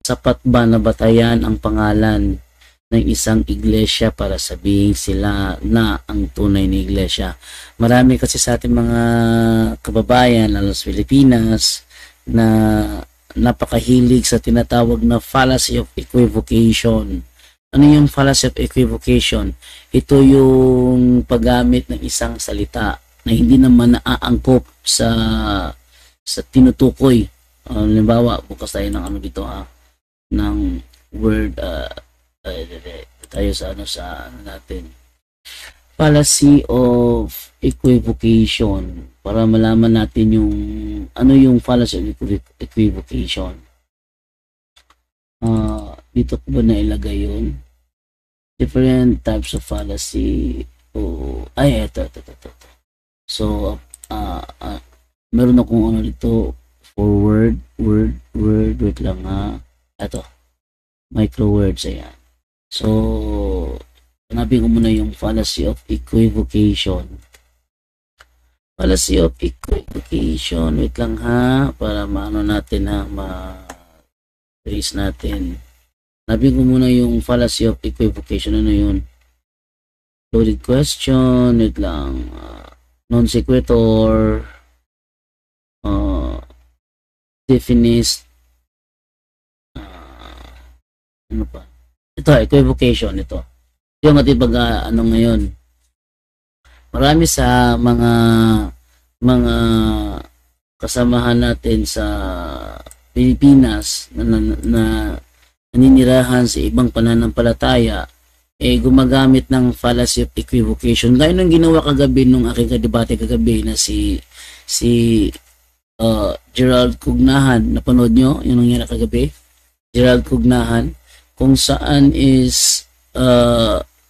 Sapat ba na batayan ang pangalan ng isang iglesia para sabihin sila na ang tunay na iglesia? Marami kasi sa ating mga kababayan, lalo sa Pilipinas, na napakahilig sa tinatawag na fallacy of equivocation. Ano yung fallacy of equivocation? Ito yung paggamit ng isang salita na hindi naman naaangkop sa tinutukoy. Halimbawa, bukas tayo ng ano dito ng word tayo sa ano natin, fallacy of equivocation, para malaman natin yung ano yung fallacy of equivocation. Dito ko ba nailagay yun? Different types of fallacy. Ito. So meron akong ano dito, forward word, wait lang ito, micro words, ayan. So, hanapin ko muna yung fallacy of equivocation. Fallacy of equivocation, wait lang para maano natin ma-trace natin. Hanapin ko muna yung fallacy of equivocation. Ano yun? Loaded question, wait lang. Non sequitur, definite, ano pa? Ito, equivocation, ito. Yung ating ano ngayon. Marami sa mga kasamahan natin sa Pilipinas na naninirahan sa ibang pananampalataya, gumagamit ng fallacy of equivocation. Gaya ng ginawa kagabi nung aking kadebate kagabi na si Gerald Cugnahan. Napanood nyo yung nangyari kagabi? Gerald Cugnahan, kung saan is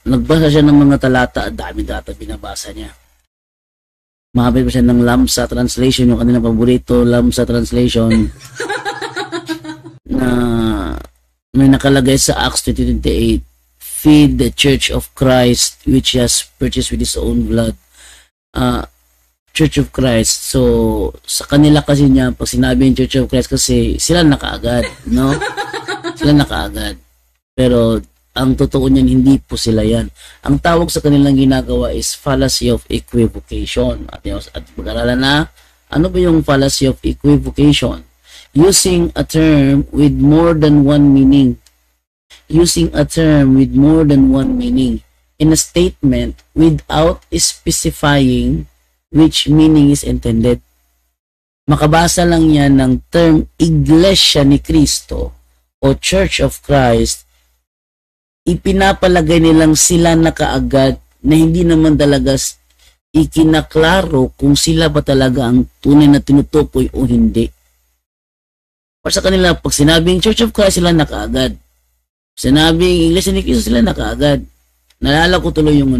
nagbasa siya ng mga talata, dami data binabasa niya. Mahabit pa siya ng Lamsa translation, yung kanilang paborito, Lamsa translation, na may nakalagay sa Acts 20:28, feed the Church of Christ which he has purchased with his own blood. Church of Christ. So, sa kanila kasi niya, pag sinabi yung Church of Christ, kasi sila nakaagad, no? Sila nakaagad. Pero, ang totoo niyan, hindi po sila yan. Ang tawag sa kanilang ginagawa is fallacy of equivocation. At mag-aralan na, ano ba yung fallacy of equivocation? Using a term with more than one meaning. Using a term with more than one meaning in a statement without specifying which meaning is intended. Makabasa lang yan ng term Iglesia ni Cristo o Church of Christ, ipinapalagay nilang sila na kaagad na hindi naman talaga ikinaklaro kung sila ba talaga ang tunay na tinutukoy o hindi. Para sa kanila, pag sinabing Church of Christ, sila na kaagad. Sinabing Iglesia ni Cristo, sila na kaagad. Nalala ko tuloy yung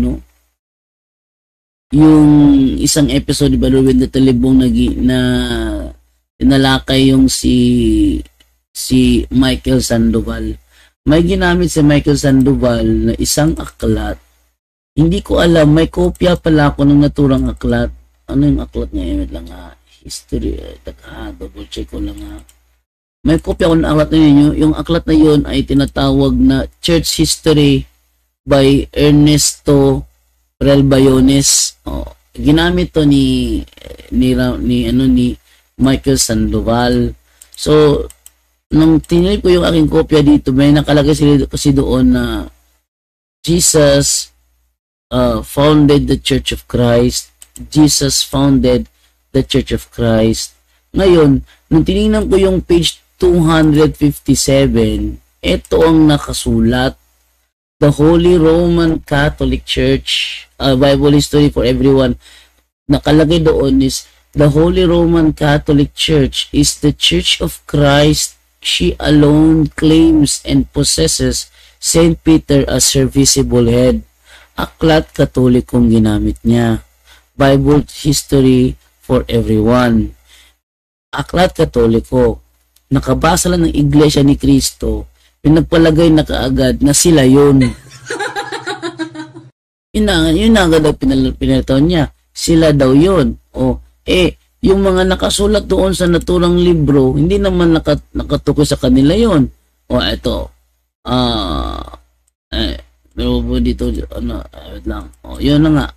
yung isang episode ni Brother Wendell Talibong na tinalakay yung si Michael Sandoval. May ginamit si Michael Sandoval na isang aklat. Hindi ko alam, may kopya pala ako ng naturang aklat. Ano yung aklat niya? Wait lang history, double check ko lang May kopya ako ng aklat na yun. Yung aklat na yun ay tinatawag na Church History by Ernesto Relbayones. Ginamit to ni Michael Sandoval. So, nung tinilip ko yung aking kopya dito, may nakalagay kasi doon na Jesus founded the Church of Christ. Jesus founded the Church of Christ. Ngayon, nung tinignan ko yung page 257, ito ang nakasulat. The Holy Roman Catholic Church, Bible History for Everyone. Nakalagay doon is, the Holy Roman Catholic Church is the Church of Christ. She alone claims and possesses St. Peter as her visible head. Aklat Katolikong ginamit niya. Bible History for Everyone. Aklat Katoliko. Nakabasa lang ng Iglesia ni Cristo, pinagpalagay na kaagad na sila yun. Yun na agad ang pinalitaw niya. Sila daw yun. Yung mga nakasulat doon sa naturang libro, hindi naman nakatukoy sa kanila yon. O ito. Meron po dito, wait lang. O, yun na nga.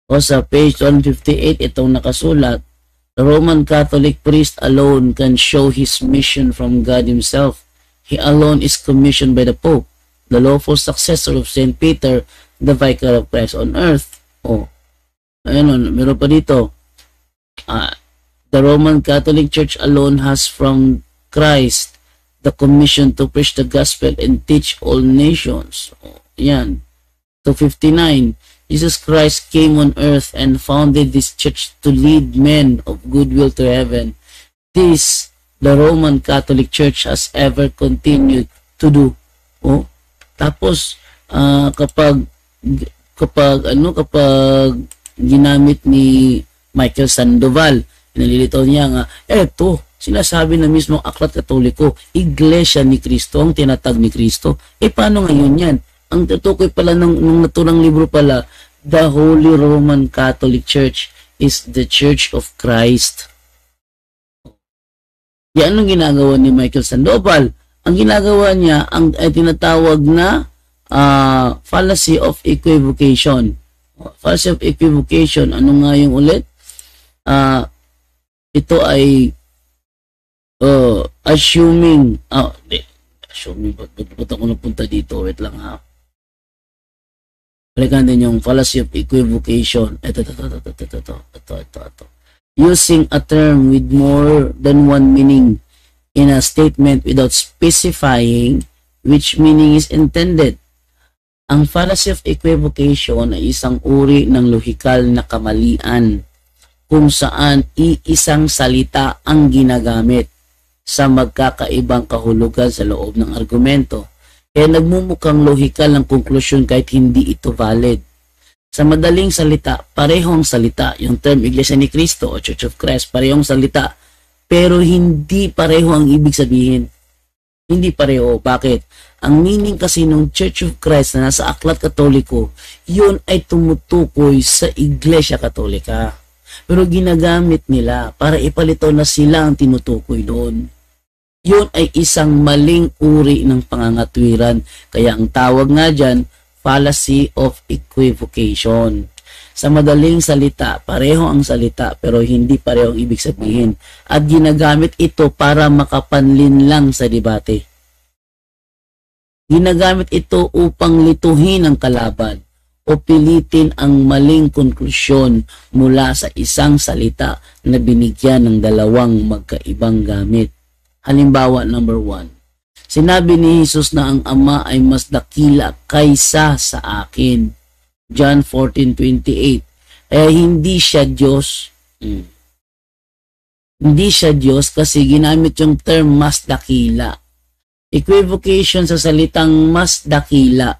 O sa page 158, itong nakasulat, the Roman Catholic priest alone can show his mission from God himself. He alone is commissioned by the Pope, the lawful successor of St. Peter, the Vicar of Christ on earth. O, ayun, meron pa dito. The Roman Catholic Church alone has from Christ the commission to preach the gospel and teach all nations. Yan. 259. Jesus Christ came on earth and founded this church to lead men of goodwill to heaven. This the Roman Catholic Church has ever continued to do. Tapos kapag ginamit ni Michael Sandoval, nililitaw niya nga, eto, sinasabi na mismo Aklat Katoliko, Iglesia ni Cristo, ang tinatag ni Cristo. Paano ngayon yan? Ang tutukoy pala ng naturang libro pala, the Holy Roman Catholic Church is the Church of Christ. Yan ang ginagawa ni Michael Sandoval. Ang ginagawa niya, ay tinatawag na fallacy of equivocation. Fallacy of equivocation, ano nga yung ulit? Ito ay assuming, ba't ako napunta dito? Wait lang ha. Balikan din yung fallacy of equivocation. Ito. Using a term with more than one meaning in a statement without specifying which meaning is intended. Ang fallacy of equivocation ay isang uri ng lohikal na kamalian kung saan iisang salita ang ginagamit sa magkakaibang kahulugan sa loob ng argumento. Kaya nagmumukhang lohikal ang konklusyon kahit hindi ito valid. Sa madaling salita, parehong salita, yung term Iglesia ni Cristo o Church of Christ, parehong salita, pero hindi pareho ang ibig sabihin. Hindi pareho. Bakit? Ang meaning kasi ng Church of Christ na nasa Aklat Katoliko, yun ay tumutukoy sa Iglesia Katolika. Pero ginagamit nila para ipalito na sila ang tinutukoy doon. Yun ay isang maling uri ng pangangatwiran. Kaya ang tawag nga dyan, fallacy of equivocation. Sa madaling salita, pareho ang salita pero hindi pareho ang ibig sabihin. At ginagamit ito para makapanlin lang sa debate. Ginagamit ito upang lituhin ang kalaban o pilitin ang maling konklusyon mula sa isang salita na binigyan ng dalawang magkaibang gamit. Halimbawa, number 1. Sinabi ni Jesus na ang Ama ay mas dakila kaysa sa akin. John 14:28. Hindi siya Diyos. Hindi siya Diyos kasi ginamit yung term mas dakila. Equivocation sa salitang mas dakila.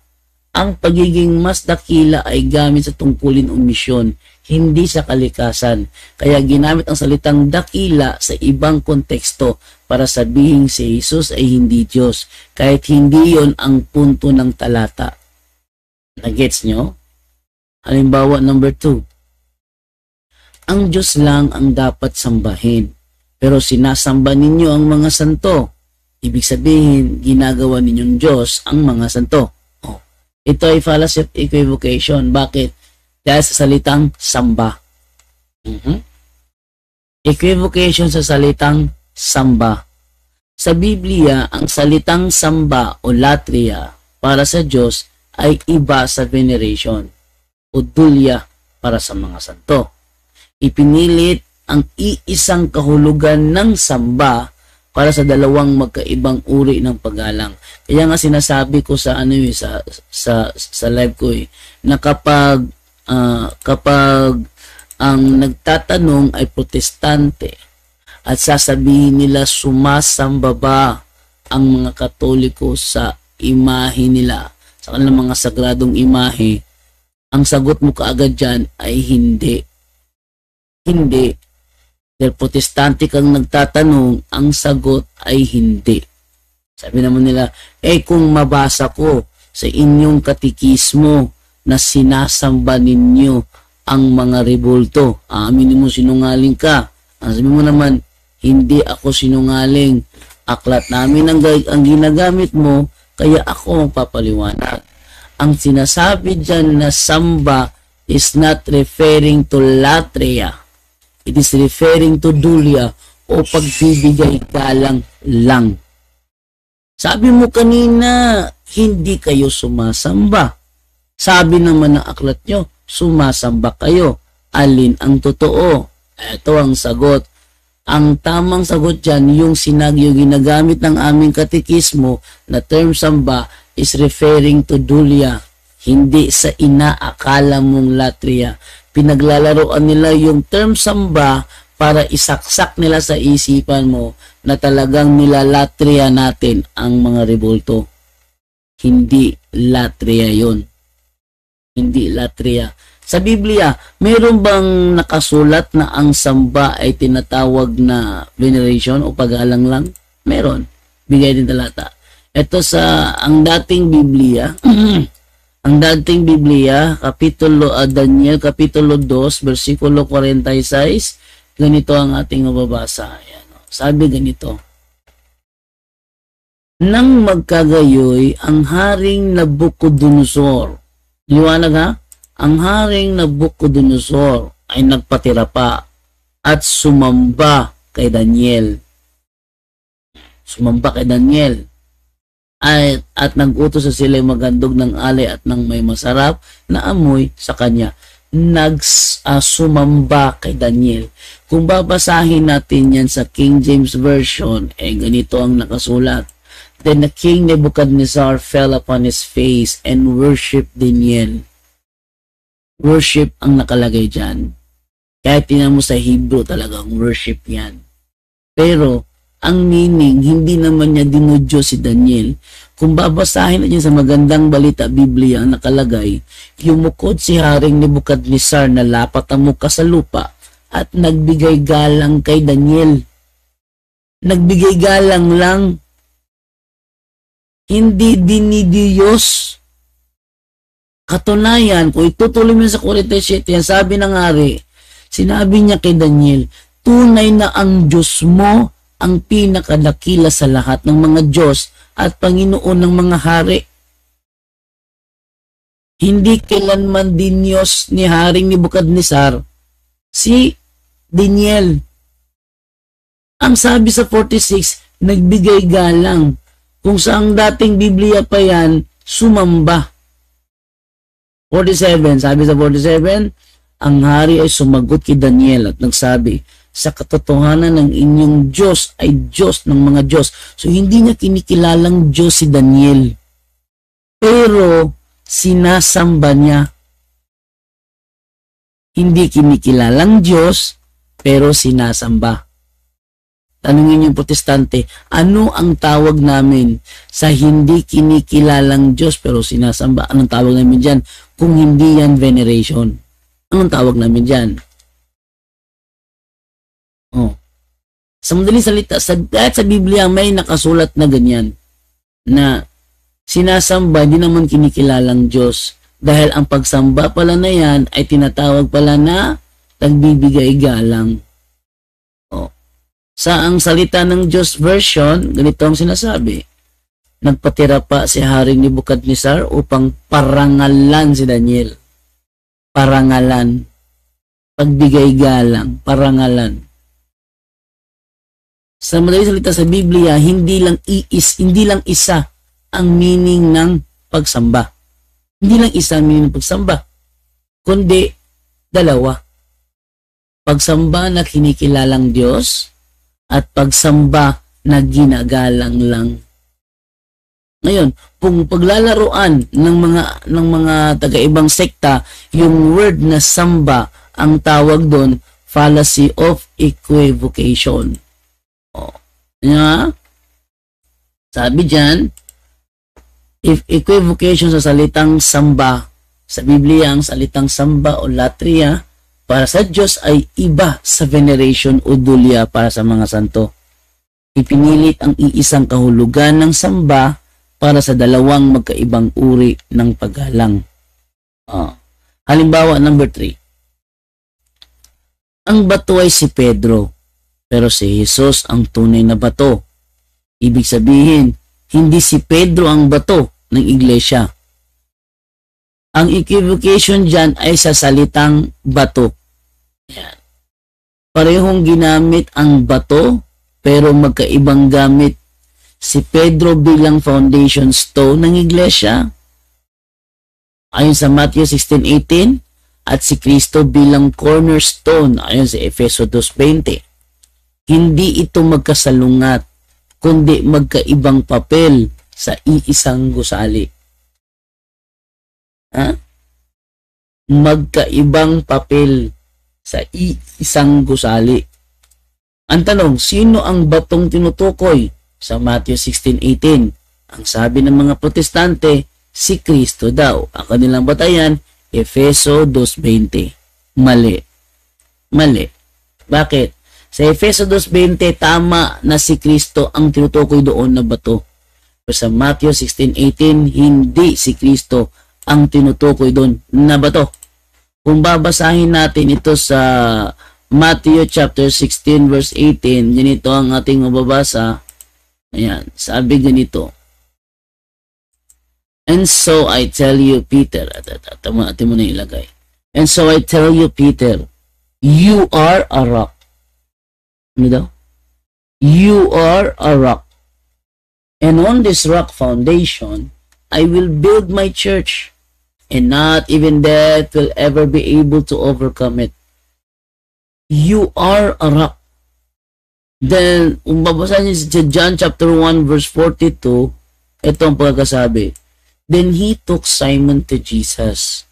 Ang pagiging mas dakila ay gamit sa tungkulin o misyon, hindi sa kalikasan. Kaya ginamit ang salitang dakila sa ibang konteksto para sabihin si Jesus ay hindi Diyos, kahit hindi yon ang punto ng talata. Nagets nyo? Halimbawa, number 2. Ang Diyos lang ang dapat sambahin, pero sinasamba ninyo ang mga santo. Ibig sabihin, ginagawa ninyong Diyos ang mga santo. Ito ay fallacy of equivocation. Bakit? Dahil sa salitang samba. Equivocation sa salitang samba. Sa Biblia, ang salitang samba o latria para sa Diyos ay iba sa veneration o dulya para sa mga santo. Ipinilit ang iisang kahulugan ng samba para sa dalawang magkaibang uri ng paggalang. Kaya nga sinasabi ko sa sa live ko na kapag ang nagtatanong ay protestante at sasabihin nila sumasamba ba ang mga Katoliko sa imahe nila, sa kanilang mga sagradong imahe, ang sagot mo kaagad dyan ay hindi. Hindi. Dahil protestante kang nagtatanong, ang sagot ay hindi. Sabi naman nila, kung mabasa ko sa inyong katikismo na sinasamba ninyo ang mga rebulto, aminin mo sinungaling ka. Sabi mo naman, hindi ako sinungaling. Aklat namin ang ginagamit mo, kaya ako magpapaliwanag. Ang sinasabi dyan na samba is not referring to latria. It is referring to dulia o pagbibigay galang lang. Sabi mo kanina, hindi kayo sumasamba. Sabi naman ng aklat nyo, sumasamba kayo. Alin ang totoo? Ito ang sagot. Ang tamang sagot dyan, yung ginagamit ng aming katekismo na term samba is referring to dulia, hindi sa inaakala mong latria. Pinaglalaroan nila yung term samba para isaksak nila sa isipan mo na talagang nilalatria natin ang mga rebulto. Hindi latria yon. Hindi latria. Sa Biblia, mayroon bang nakasulat na ang samba ay tinatawag na veneration o paggalang lang? Meron. Bigay din talata. Ito sa ang dating Biblia, ang dating Biblia, Daniel, Kapitulo 2, versikulo 46, ganito ang ating mababasa. Ayan. Sabi ganito, nang magkagayoy, ang haring Nabucodonosor, liwanag ha? Ang haring Nabucodonosor ay nagpatira pa at sumamba kay Daniel. Sumamba kay Daniel. At nag-utos sa sila magandog ng alay at ng may masarap na amoy sa kanya. Sumamba kay Daniel. Kung babasahin natin yan sa King James Version, ganito ang nakasulat. Then the king Nebuchadnezzar fell upon his face and worshiped Daniel. Worship ang nakalagay dyan. Kahit tinan mo sa Hebrew talagang worship yan. Pero, ang meaning, hindi naman niya dinudyo si Daniel. Kung babasahin natin sa magandang balita Biblia ang nakalagay, yumukod si Haring Nebuchadnezzar na lapat ang muka sa lupa at nagbigay galang kay Daniel. Nagbigay galang lang. Hindi dinidiyos. Katunayan, kung itutuloy mo sa 47, yan sabi ng hari, sinabi niya kay Daniel, tunay na ang Diyos mo ang pinakadakila sa lahat ng mga Diyos at Panginoon ng mga hari. Hindi kailanman dinyos ni Haring Nebuchadnezzar si Daniel. Ang sabi sa 46, nagbigay galang. Kung sa ang dating Biblia pa yan, sumamba. 47, sabi sa 47, ang hari ay sumagot kay Daniel at nagsabi, sa katotohanan ng inyong Diyos ay Diyos ng mga Diyos. So, hindi niya kinikilalang Diyos si Daniel. Pero, sinasamba niya. Hindi kinikilalang Diyos, pero sinasamba. Tanungin yung protestante, ano ang tawag namin sa hindi kinikilalang Diyos pero sinasamba? Anong tawag namin dyan? Kung hindi yan veneration. Anong tawag namin dyan? Sa madaling salita, kahit sa Biblia may nakasulat na ganyan na sinasamba, di naman kinikilalang Diyos. Dahil ang pagsamba pala na yan ay tinatawag pala na nagbibigay galang. Sa ang salita ng Diyos version, ganito ang sinasabi. Nagpatira pa si Haring Nebuchadnezzar upang parangalan si Daniel. Parangalan. Pagbigay galang. Parangalan. Sa madaling salita sa Biblia, hindi lang isa ang meaning ng pagsamba. Hindi lang isa ang meaning ng pagsamba, kundi dalawa. Pagsamba na kinikilalang Diyos at pagsamba na ginagalang lang. Ngayon, kung paglalaruan ng mga taga-ibang sekta, yung word na samba, ang tawag doon, fallacy of equivocation. Sabi dyan, if equivocation sa salitang samba, sa Biblia ang salitang samba o latria, para sa Diyos ay iba sa veneration o dulia para sa mga santo. Ipinilit ang iisang kahulugan ng samba para sa dalawang magkaibang uri ng paggalang. Halimbawa, number 3. Ang bato ay si Pedro, pero si Jesus ang tunay na bato. Ibig sabihin, hindi si Pedro ang bato ng iglesia. Ang equivocation dyan ay sa salitang bato. Yan. Parehong ginamit ang bato, pero magkaibang gamit. Si Pedro bilang foundation stone ng iglesia, ayon sa Matthew 16:18, at si Kristo bilang cornerstone, ayon sa Efeso 2:20. Hindi ito magkasalungat, kundi magkaibang papel sa iisang gusali. Magkaibang papel sa iisang gusali. Ang tanong, sino ang batong tinutukoy? Sa Matthew 16:18, ang sabi ng mga protestante, si Kristo daw. Ang kanilang batayan, Efeso 2:20. Mali. Mali. Bakit? Sa Efeso 2:20, tama na si Kristo ang tinutukoy doon na bato. Pero sa Matthew 16:18, hindi si Kristo ang tinutukoy doon na bato. Kung babasahin natin ito sa Matthew chapter 16 verse 18, ganito ang ating mababasa. Ayan, sabi ganito. And so I tell you, Peter, atin mo na ilagay. And so I tell you, Peter, you are a rock. Ano daw? You are a rock. And on this rock foundation, I will build my church, and not even death will ever be able to overcome it. You are a rock. Then, kung babasahin niyo sa John chapter 1 verse 42, ito ang pagkakasabi. Then he took Simon to Jesus.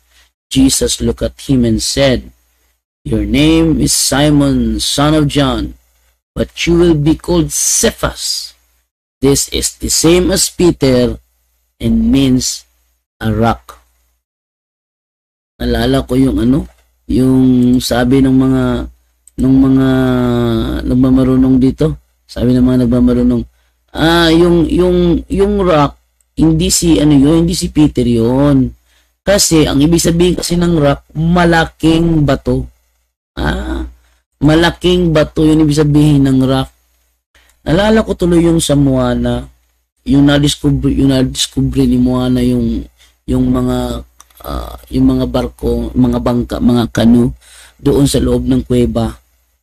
Jesus looked at him and said, your name is Simon, son of John, but you will be called Cephas. This is the same as Peter and means a rock. Nalala ko yung yung sabi ng mga nagmamarunong dito. Sabi ng mga nagmamarunong, yung rock, hindi si hindi si Peter yon. Kasi ang ibig sabihin kasi ng rock, malaking bato. Malaking bato yun ibig sabihin ng rock. Nalala ko tuloy yung sa Moana, yung na-discover ni Moana yung mga barko, mga bangka, mga canoe doon sa loob ng kuweba.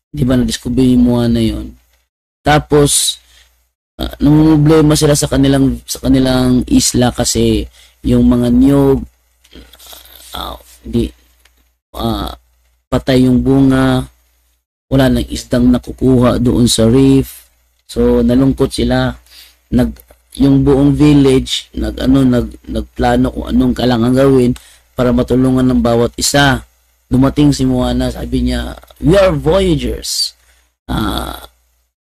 Di ba na-discover ni Moana yon? Tapos namumblema sila sa kanilang isla kasi yung mga niyog patay yung bunga, wala nang isdang nakukuha doon sa reef. So nalungkot sila. Yung buong village nagplano kung anong kailangan gawin para matulungan ng bawat isa. Dumating si Moana, sabi niya, we are voyagers.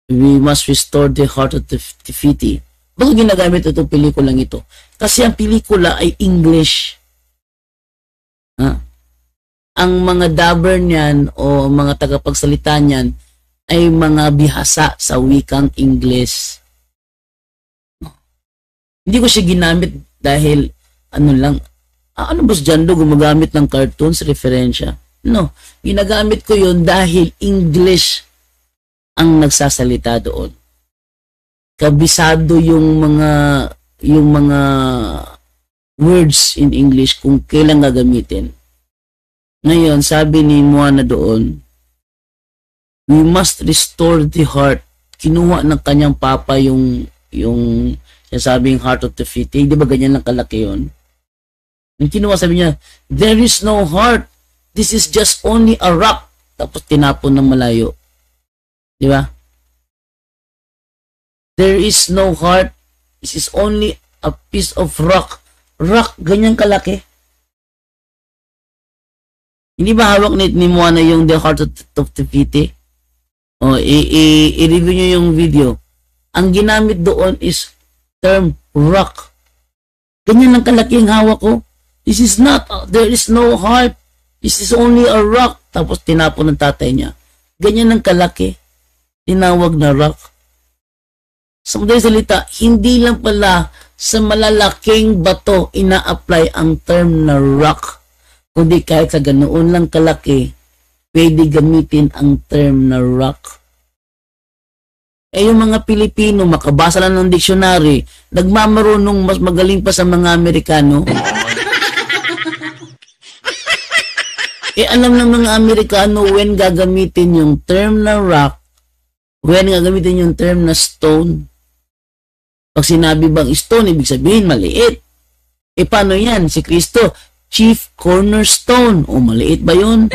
We must restore the heart of the Fiti. Bakit ginagamit itong pelikulang ito? Kasi ang pelikula ay English. Ang mga dubber niyan o mga tagapagsalita niyan ay mga bihasa sa wikang English. Hindi ko siya ginamit dahil ano ba si Jando gumagamit ng cartoons, referensya? No, ginagamit ko yun dahil English ang nagsasalita doon. Kabisado yung mga words in English kung kailan gagamitin. Ngayon, sabi ni Moana doon, we must restore the heart. Kinuha ng kanyang papa yung sinasabing heart of the Fiti. Di ba ganyan lang kalaki yun? Yung kinuha, sabi niya, there is no heart. This is just only a rock. Tapos tinapon ng malayo. Di ba? There is no heart. This is only a piece of rock. Rock, ganyan kalaki. Hindi ba hawak ni Moana yung the heart of the Fiti? O, i-review nyo yung video. Ang ginamit doon is term rock. Ganyan lang kalaki ang hawak ko. This is not, there is no heart. This is only a rock. Tapos tinapon ng tatay niya. Ganyan lang kalaki. Tinawag na rock. Sa madaling salita, hindi lang pala sa malalaking bato ina-apply ang term na rock. Kundi kahit sa ganoon lang kalaki, pwede gamitin ang term na rock. Eh yung mga Pilipino, makabasa lang ng dictionary, nagmamarunong mas magaling pa sa mga Amerikano. Eh alam ng mga Amerikano when gagamitin yung term na rock, when gagamitin yung term na stone. Pag sinabi bang stone, ibig sabihin maliit. Eh paano yan? Si Kristo, chief cornerstone. O maliit ba yun?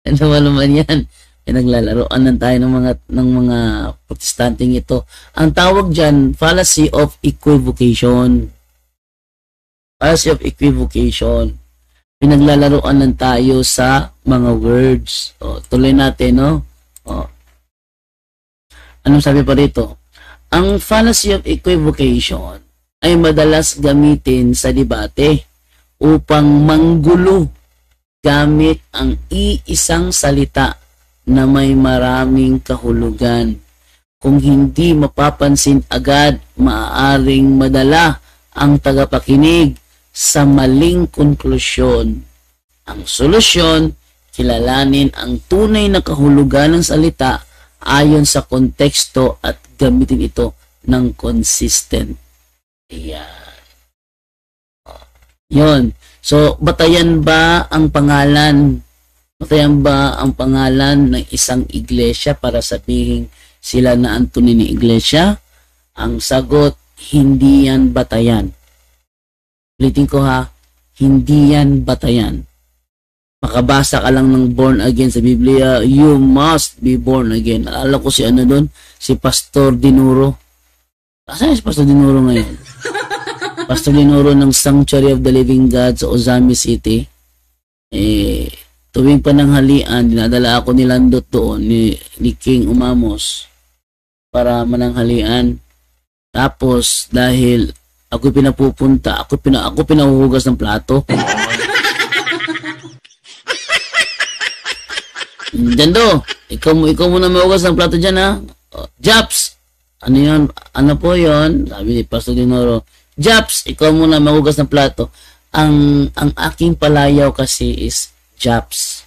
Ano ba naman yan? Naglaruan lang tayo ng mga protestanting ito. Ang tawag dyan, fallacy of equivocation. Fallacy of equivocation. Pinaglalaroan lang tayo sa mga words. O, tuloy natin, no? O. Anong sabi pa rito? Ang fallacy of equivocation ay madalas gamitin sa debate upang manggulo gamit ang iisang salita na may maraming kahulugan. Kung hindi mapapansin agad, maaaring madala ang tagapakinig sa maling konklusyon. Ang solusyon, kilalanin ang tunay na kahulugan ng salita ayon sa konteksto at gamitin ito ng consistent. Ayan. Yon. So, batayan ba ang pangalan? Batayan ba ang pangalan ng isang iglesia para sabihin sila na ang tunay na iglesia? Ang sagot, hindi yan batayan. Ulitin ko ha, hindi yan batayan. Makabasa ka lang ng born again sa Biblia, you must be born again. Alam ko si ano doon, si Pastor Dinuro. Asan si Pastor Dinuro ngayon? Pastor Dinuro ng Sanctuary of the Living God sa Ozami City. Tuwing pananghalian, dinadala ako ni Landot doon, ni King Umamos para mananghalian. Tapos, dahil ako pinapupunta, ako pinahuhugas ng plato. Jando, ikaw muna mahugas ng plato dyan ha. Japs, ano yun? Ano po yun? Sabi ni Pastor Dinoro, Japs, ikaw muna mahugas ng plato. Ang aking palayaw kasi is Japs.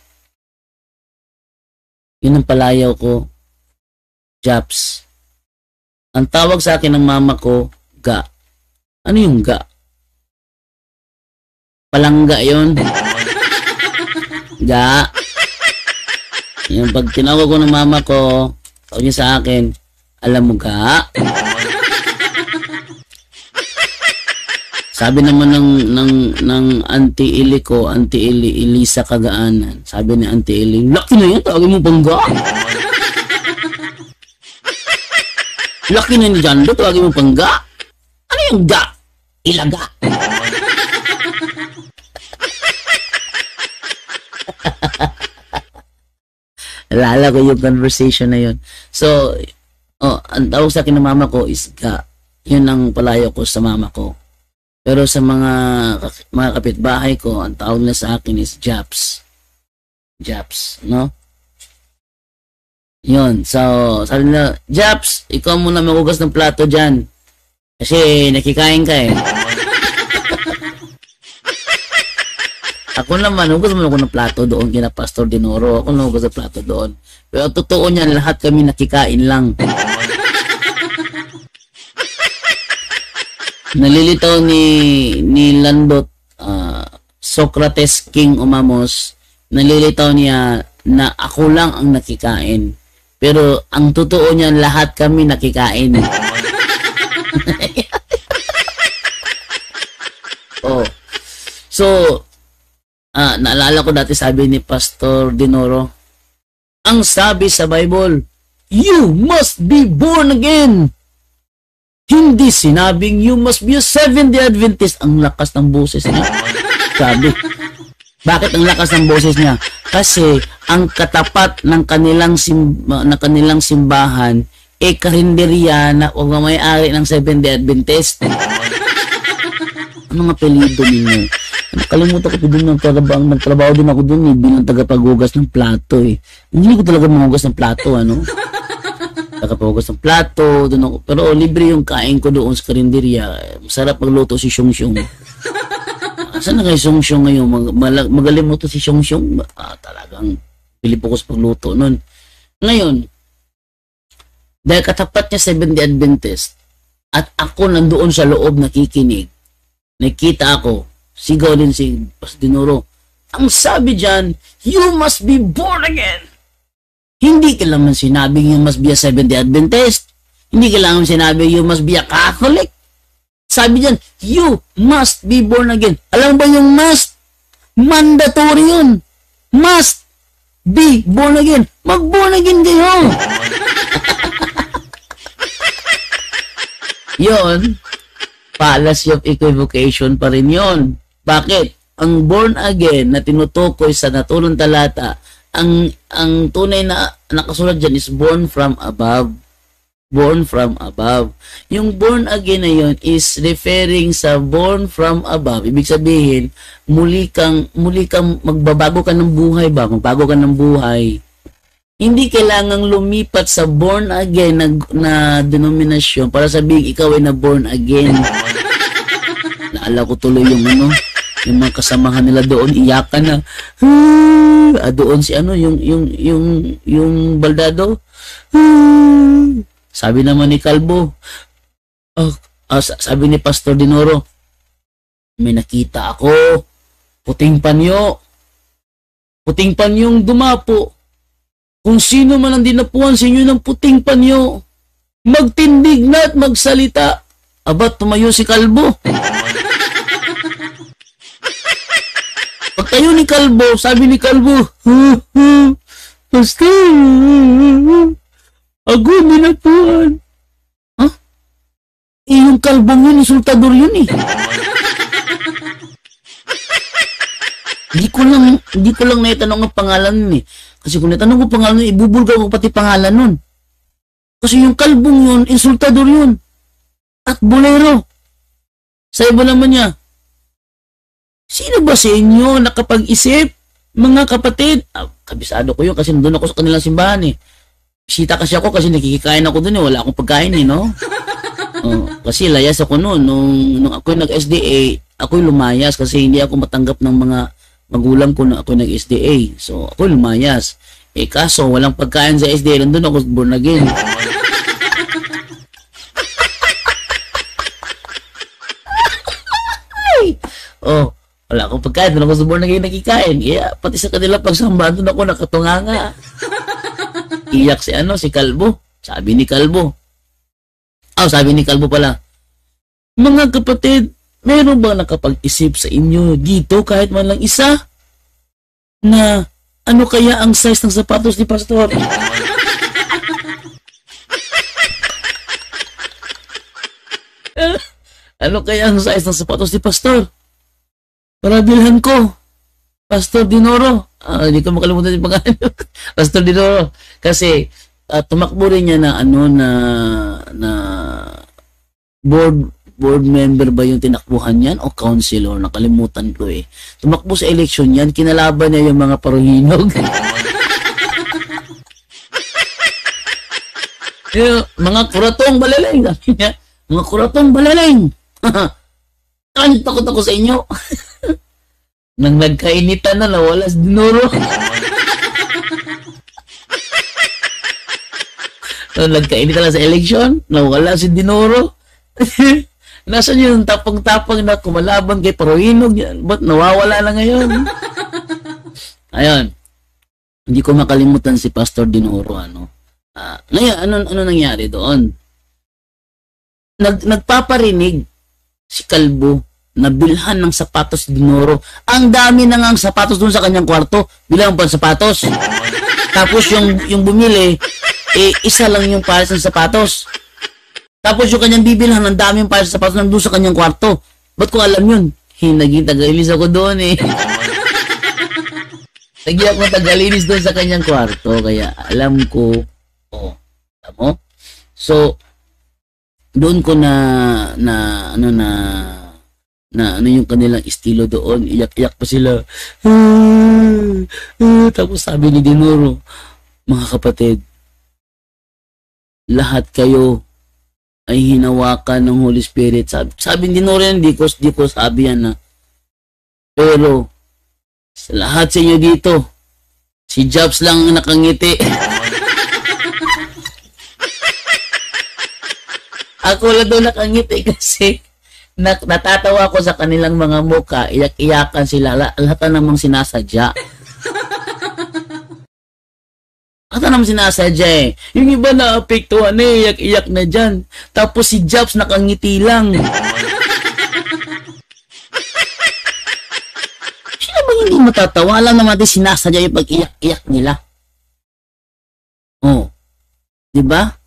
Yun ang palayaw ko. Japs. Ang tawag sa akin ng mama ko, Ga. Ano yung Ga? Palangga yun. Ga. Yung pag tinawag ko ng mama ko, tawag niya sa akin, alam mo Ga? Sabi naman ng Auntie Ili ko, Auntie Ili, Elisa Kagaanan. Sabi ni Auntie Ili, laki na yan, tawagin mo pang Ga. Laki na ni Jando, tawagin mo pang Ga. Ano yung Ga? Ilaga. Alala ko yung conversation na yun. So, ang tawag sa akin ng mama ko is Ga. Yun ang palayo ko sa mama ko. Pero sa mga kapitbahay ko, ang tawag na sa akin is Japs. Japs, no? Yun. So, sabi nila, Japs, ikaw muna magugas ng plato dyan. Kasi nakikain ka eh. Ako naman, hugas mo ako ng plato doon kina Pastor Dinoro. Ako nahugas ng plato doon. Pero totoo niyan, lahat kami nakikain lang. Nalilitaw ni Landot, Socrates King Umamos, nalilitaw niya na ako lang ang nakikain. Pero ang totoo niyan, lahat kami nakikain. Oh. So, naalala ko dati sabi ni Pastor Dinoro, ang sabi sa Bible, you must be born again. Hindi sinabing you must be a Seventh-day Adventist. Ang lakas ng boses niya. Sabi. Bakit ang lakas ng boses niya? Kasi ang katapat ng kanilang simbahan karinderya na o may-ari ng Seventh-day Adventist. Anong apelido ninyo? Nakalimutan ko doon nagtrabaho din ako doon bilang tagapaghugas ng plato eh. Hindi ko talaga mahugas ng plato, ano? Tagapaghugas ng plato, doon ako. Pero libre yung kain ko doon sa karinderya. Masarap magluto si Xiong Xiong. Nasaan na kay Songsyong ngayon? Magaling mo to si Songsyong. Talagang pilipokus pagluto nun. Ngayon, dahil katapat niya 70 Adventist, at ako nandoon sa loob nakikinig, nakita ako, sigaw din si Pastor Dinoro, ang sabi dyan, you must be born again. Hindi kailangan sinabing you must be a 70 Adventist. Hindi kailangan sinabing you must be a Catholic. Sabi dyan, you must be born again. Alam ba yung must? Mandatory yun. Must be born again. Mag-born again kayo. Yon, fallacy of equivocation pa rin yon. Bakit? Ang born again na tinutukoy sa naturang talata, ang tunay na nakasulat dyan is born from above. Born from above. Yung born again na yun is referring sa born from above. Ibig sabihin, muli kang magbabago ka ng buhay ba? Magbago ka ng buhay. Hindi kailangang lumipat sa born again na denominasyon para sabihin ikaw ay na born again. Naala ko tuloy yung yung mga kasamahan nila doon, iyakan na. Doon si yung Baldado. Sabi naman ni Calvo, sabi ni Pastor Dinoro, may nakita ako, puting panyong dumapo. Kung sino man ang dinapuan sa inyo ng puting panyo, magtindig na at magsalita. Aba, tumayo si Calvo. Pagtayo ni Calvo, sabi ni Calvo, Pastor, ako dinapuan. Ha? Yung Calvong yun, insultador yun eh. Hindi ko lang naitanong ang pangalan nun eh. Kasi kung natanong ko pangalan nun, ibubulgar ko pati pangalan nun. Kasi yung Calvong yun, insultador yun. At bolero. Sa iba naman niya, sino ba sa inyo nakapag-isip? Mga kapatid. Kabisado ko yun kasi nandun ako sa kanilang simbahan eh. Bisita kasi ako kasi nakikikain ako dun eh. Wala akong pagkain eh, no? Kasi layas ako noon. Nung ako'y nag-SDA, ako'y lumayas kasi hindi ako matanggap ng mga magulang ko na ako nag-SDA. So, ako lumayas. Kaso, walang pagkain sa SDA. Nandun ako born again. Wala akong pagkain. Nandun ako sa born again nagkikain. Kaya, pati sa kanila pagsamba, doon ako nakatunganga. Iyak si Calvo. Sabi ni Calvo. Sabi ni Calvo pala, mga kapatid, meron ba nakapag-isip sa inyo dito kahit man lang isa na ano kaya ang size ng sapatos ni Pastor? Ano kaya ang size ng sapatos ni Pastor? Para bilhan ko. Pastor Dinoro. Hindi ko makalimutan yung pangalan. Pastor Dinoro. Kasi tumakbo rin niya na board member ba yung tinakbuhan yan o councilor? Nakalimutan ko eh. Tumakbo sa election yan, kinalaban niya yung mga paruhinog. Mga kuratong balaling. Mga kuratong balaling. Takot ako sa inyo. Nang nagkainitan na nawala si Dinoro. Nang nagkainitan na sa election, nawala si Dinoro. Nasaan yung tapang-tapang na kumalaban kay Paruhinog? Ba't nawawala na ngayon? Ayun. Hindi ko makalimutan si Pastor Dinoro. Ngayon, ano nangyari doon? Nagpaparinig si Calvo na bilhan ng sapatos si Dinoro. Ang dami na nga ang sapatos doon sa kanyang kwarto. Bilang pa sapatos. Tapos yung bumili, isa lang yung pares ng sapatos. Tapos yung kanyang bibilhan, ang dami yung pares ng sapatos nandun sa kanyang kwarto. Ba't ko alam yun? Naging tagalinis ako doon eh. Naging ako tagalinis doon sa kanyang kwarto. Kaya alam ko, alam mo? So, doon ko ano yung kanilang estilo doon. Iyak-iyak pa sila. Tapos sabi ni Dinoro, mga kapatid, lahat kayo ay hinawakan ng Holy Spirit. Sabi ni Dinoro yan, di ko sabi yan na Pero, sa lahat sa inyo dito, si Jobs lang ang nakangiti. Ako lang daw nakangiti kasi natatawa ko sa kanilang mga muka, iyak-iyakan sila, lahat namang sinasadya. Lahat namang sinasadya eh. Yung iba na apektuhan eh, iyak-iyak na dyan. Tapos si Jobs nakangiti lang. Sino ba hindi matatawa? Alam naman din sinasadya yung pag-iyak-iyak nila. Oh. Diba?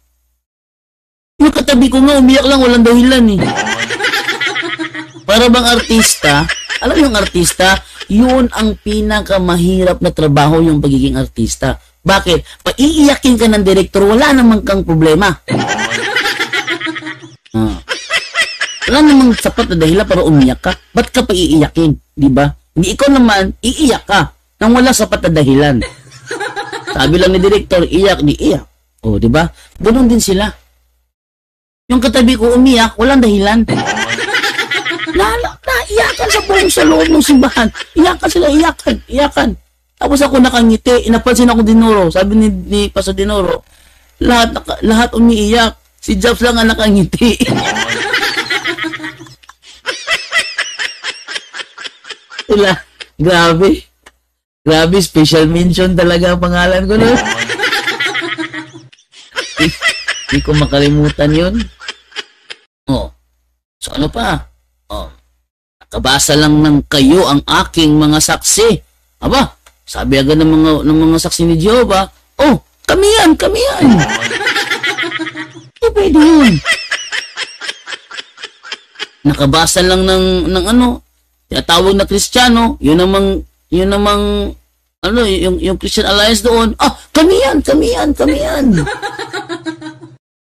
Yung katabi ko nga, umiyak lang, walang dahilan eh. Para bang artista, alam yung artista, yun ang pinakamahirap na trabaho yung pagiging artista. Bakit? Pag-iiyakin ka ng direktor, wala namang kang problema. Wala namang sapat na dahilan para umiyak ka. Ba't ka pa iiyakin? Diba? Hindi ikaw naman, iiyak ka nang wala sapat na dahilan. Sabi lang ni direktor, iyak, di iyak. O, diba? Ganun din sila. Yung katabi ko umiyak, walang dahilan. Naiyakan sa loob ng simbahan. Iyakan sila, iyakan. Tapos ako nakangiti, inapansin ako Dinoro. Sabi ni Pastor Dinoro, lahat umiiyak. Si Jobs lang ang nakangiti. Sila, grabe. Grabe, special mention talaga ang pangalan ko, no? Hindi ko makalimutan yun. Oh. So ano pa? Oh. Nakabasa lang ng kayo ang aking mga saksi. Aba, sabi agad ng mga saksi ni Jehovah, oh, kami yan. Pwede yun. Nakabasa lang ng ano, tinatawag na Kristiyano, yun namang ano, yung Christian Alliance doon, kami yan.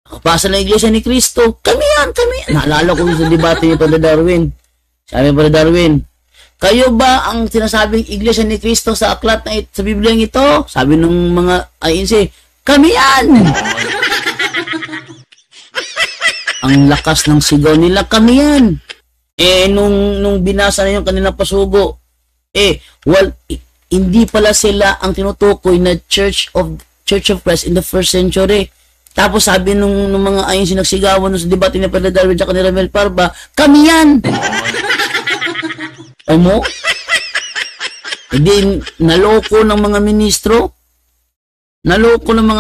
Nakapasa na Iglesia ni Cristo, kami yan. Naalala ko sa debate ni Brother Darwin. Sabi ni Brother Darwin, kayo ba ang sinasabing Iglesia ni Cristo sa aklat na sa Biblia ito? Sabi ng mga INC, kami yan. Ang lakas ng sigaw nila, kami yan. Nung binasa na yung kanilang pasugo, hindi pala sila ang tinutukoy na Church of Christ in the first century. Tapos sabi nung mga ayon sinagsigawan sa debate ni Brother Darwin at ni Ramel Parba, kami yan! Amo? Hindi, naloko ng mga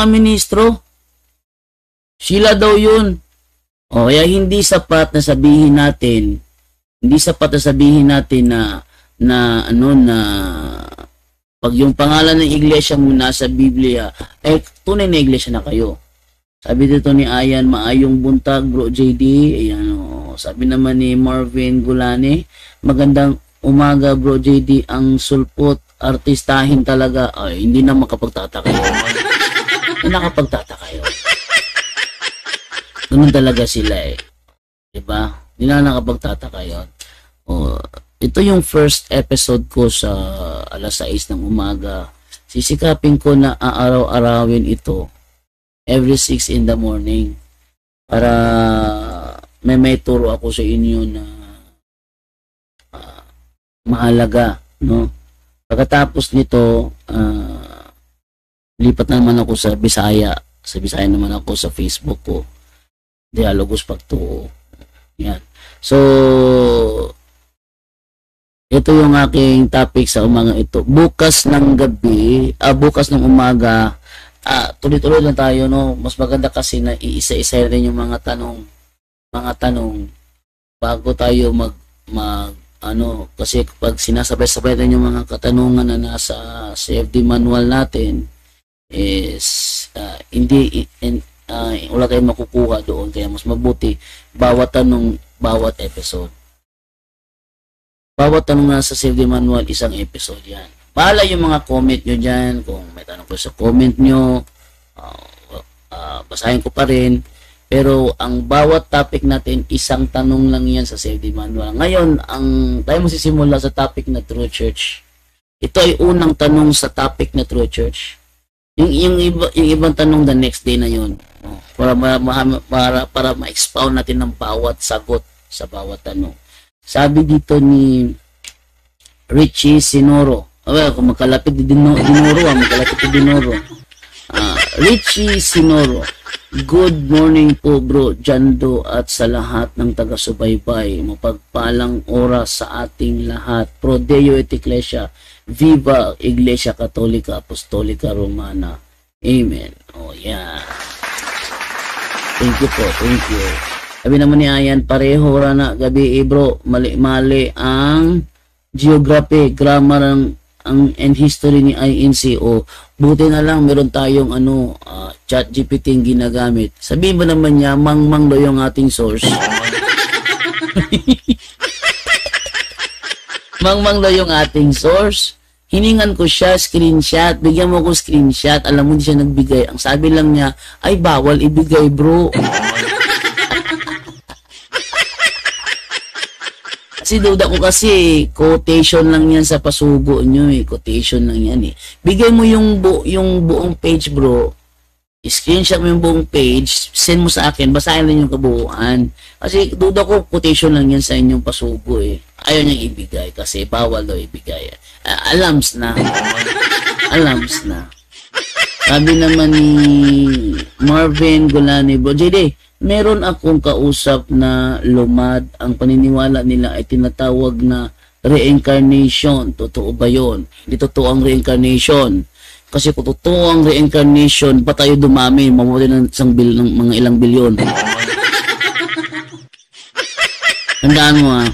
ministro. Sila daw yun. Kaya hindi sapat na sabihin natin na pag yung pangalan ng iglesia mo nasa Biblia, tunay na iglesia na kayo. Sabi dito ni Ayan, maayong buntag, Bro JD. Ayan, sabi naman ni Marvin Gulani, magandang umaga, Bro JD. Ang sulpot, artistahin talaga. Hindi na makapagtataka yun. Hindi nakapagtataka yun. Ganun talaga sila eh. Diba? Hindi na nakapagtataka yun. Ito yung first episode ko sa alas 6 ng umaga. Sisikapin ko na aaraw-arawin ito every 6 in the morning para may turo ako sa inyo na mahalaga, no? Pagkatapos nito, lipat naman ako sa Bisaya. Sa Bisaya naman ako sa Facebook ko. Dialogos Pagtuo. Yan. So, ito yung aking topic sa umaga ito. Bukas ng umaga, tuloy-tuloy lang tayo, no? Mas maganda kasi na iisa-isa rin yung mga tanong bago tayo kasi pag sinasabay-sabay rin yung mga katanungan na nasa CFD manual natin is wala tayong makukuha doon, kaya mas mabuti bawat tanong, bawat episode. Bawat tanong na sa CFD manual, isang episode yan. Bahala yung mga comment nyo dyan. Kung may tanong ko sa comment nyo, basahin ko pa rin. Pero ang bawat topic natin, isang tanong lang yan sa CFD manual. Ngayon, tayo magsisimula sa topic na True Church. Ito ay unang tanong sa topic na True Church. Yung ibang tanong the next day na yun. Para ma-expound natin ng bawat sagot sa bawat tanong. Sabi dito ni Richie Sinoro. Well, kung magkalapit di Dinoro, magkalapit di Dinoro. Richie Sinoro. Good morning po bro, Jando at sa lahat ng taga-subaybay. Mapagpalang oras sa ating lahat. Pro Deo et Ecclesia. Viva Iglesia Katolika Apostolica Romana. Amen. Oh yeah. Thank you po, thank you. Sabi naman ni Ayan, pareho na gabi bro. Mali-mali ang geography, grammar and history ni INCO. Buti na lang meron tayong chat GPT yung ginagamit. Sabihin ba naman niya, mang-mang daw yung ating source. Mang-mang daw yung ating source. Hiningan ko siya, screenshot. Bigyan mo ko screenshot. Alam mo, hindi siya nagbigay. Ang sabi lang niya, ay bawal ibigay bro. Kasi duda ko kasi, quotation lang yan sa pasugo nyo eh. Quotation lang yan eh. Bigay mo yung buong page bro. Screenshot mo yung buong page, send mo sa akin, basahin lang yung kabuuan. Kasi duda ko, quotation lang yan sa inyong pasugo eh. Ayaw niyang ibigay kasi bawal daw ibigay. Alams na. Alams na. Sabi naman ni Marvin Golani, bro, JD, meron akong kausap na lumad. Ang paniniwala nila ay tinatawag na reincarnation. Totoo ba yun? Hindi totoo ang reincarnation. Kasi kung totoo ang reincarnation, ba tayo dumami? Mamuti ng ng mga ilang bilyon. Tandaan mo ha.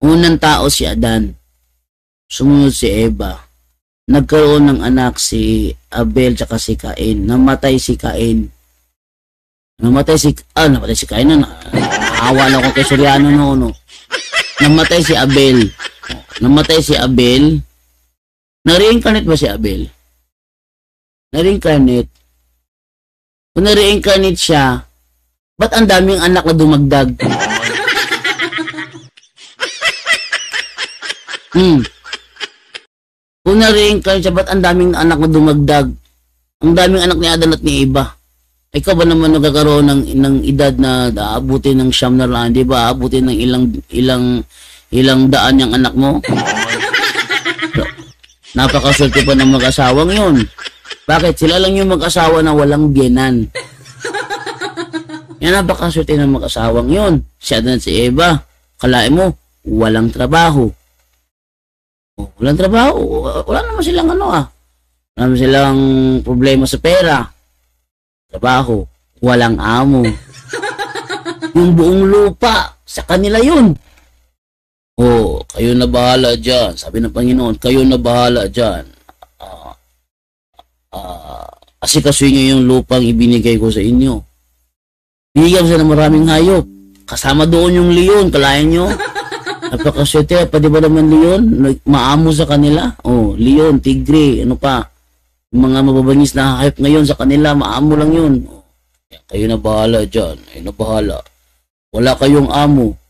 Unang tao si Adan. Sumunod si Eva. Nagkaroon ng anak si Abel tsaka si Cain. Namatay si Cain. Namatay si Cain na. Naawa na ko kay Soriano no. Namatay si Abel. Namatay si Abel. Na-reincarnate ba si Abel? Na-reincarnate. Kung na-reincarnate siya, ba't ang daming anak na dumagdag? Kung na-reincarnate siya, ba't ang daming anak na dumagdag? Ang daming anak ni Adan at ni Eva. Ikaw ba naman nagkakaroon ng edad na aabutin ng siyam na lang, di ba? Aabutin ng ilang daan yung anak mo? Napakaswerte pa ng mag-asawang yun. Bakit? Sila lang yung mag-asawa na walang biyenan. Yan, napakaswerte ng mag-asawang yun. Si Adan at si Eva, kalain mo, walang trabaho. Walang trabaho. Wala naman silang wala naman silang problema sa pera. Trabaho. Walang amo. Yung buong lupa, sa kanila yun. Oh, kayo na bahala dyan. Sabi ng Panginoon, kayo na bahala dyan. Asikasuhin nyo yung lupang ibinigay ko sa inyo. Binigyan ko sa maraming hayop. Kasama doon yung leon, kalayan nyo. Napakaswerte, pwede ba naman leon? Maamo sa kanila? Oh, leon, tigre, ano pa? Yung mga mababangis na hayop ngayon sa kanila, maamo lang yun. Oh, kayo na bahala dyan. Kayo na bahala. Wala kayong amo.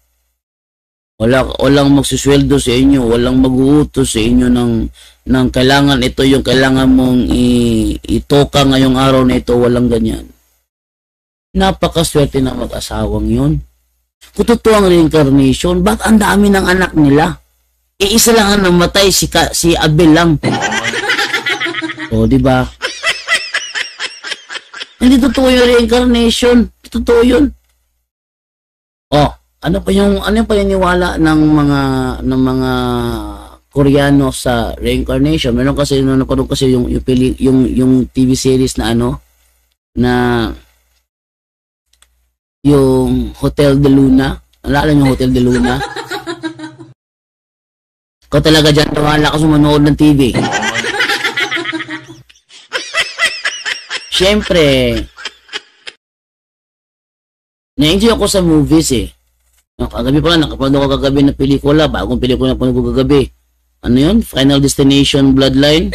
Walang magsusweldo sa inyo, walang mag-uutos sa inyo ng kailangan ito, yung kailangan mong itoka ngayong araw na ito, walang ganyan. Napakaswerte na mag-asawang yun. Kung totoo ang reincarnation, bakit ang dami ng anak nila? Iisa lang ang namatay, si Abel lang. O, di ba? Hindi totoo yung reincarnation. Totoo yun. Oh. Ano pa yung niwala ng mga Koreano sa reincarnation? Meron kasi napanood kasi yung TV series na na yung Hotel de Luna. Alala niyo Hotel de Luna? Ikaw talaga dyan, wala ka sumanood ng TV. Siyempre, na-enjoy ako sa movies eh. Kagabi pala, nakapanood ako kagabi na pelikula. Bagong pelikula na panood ko kagabi. Ano yun? Final Destination Bloodline?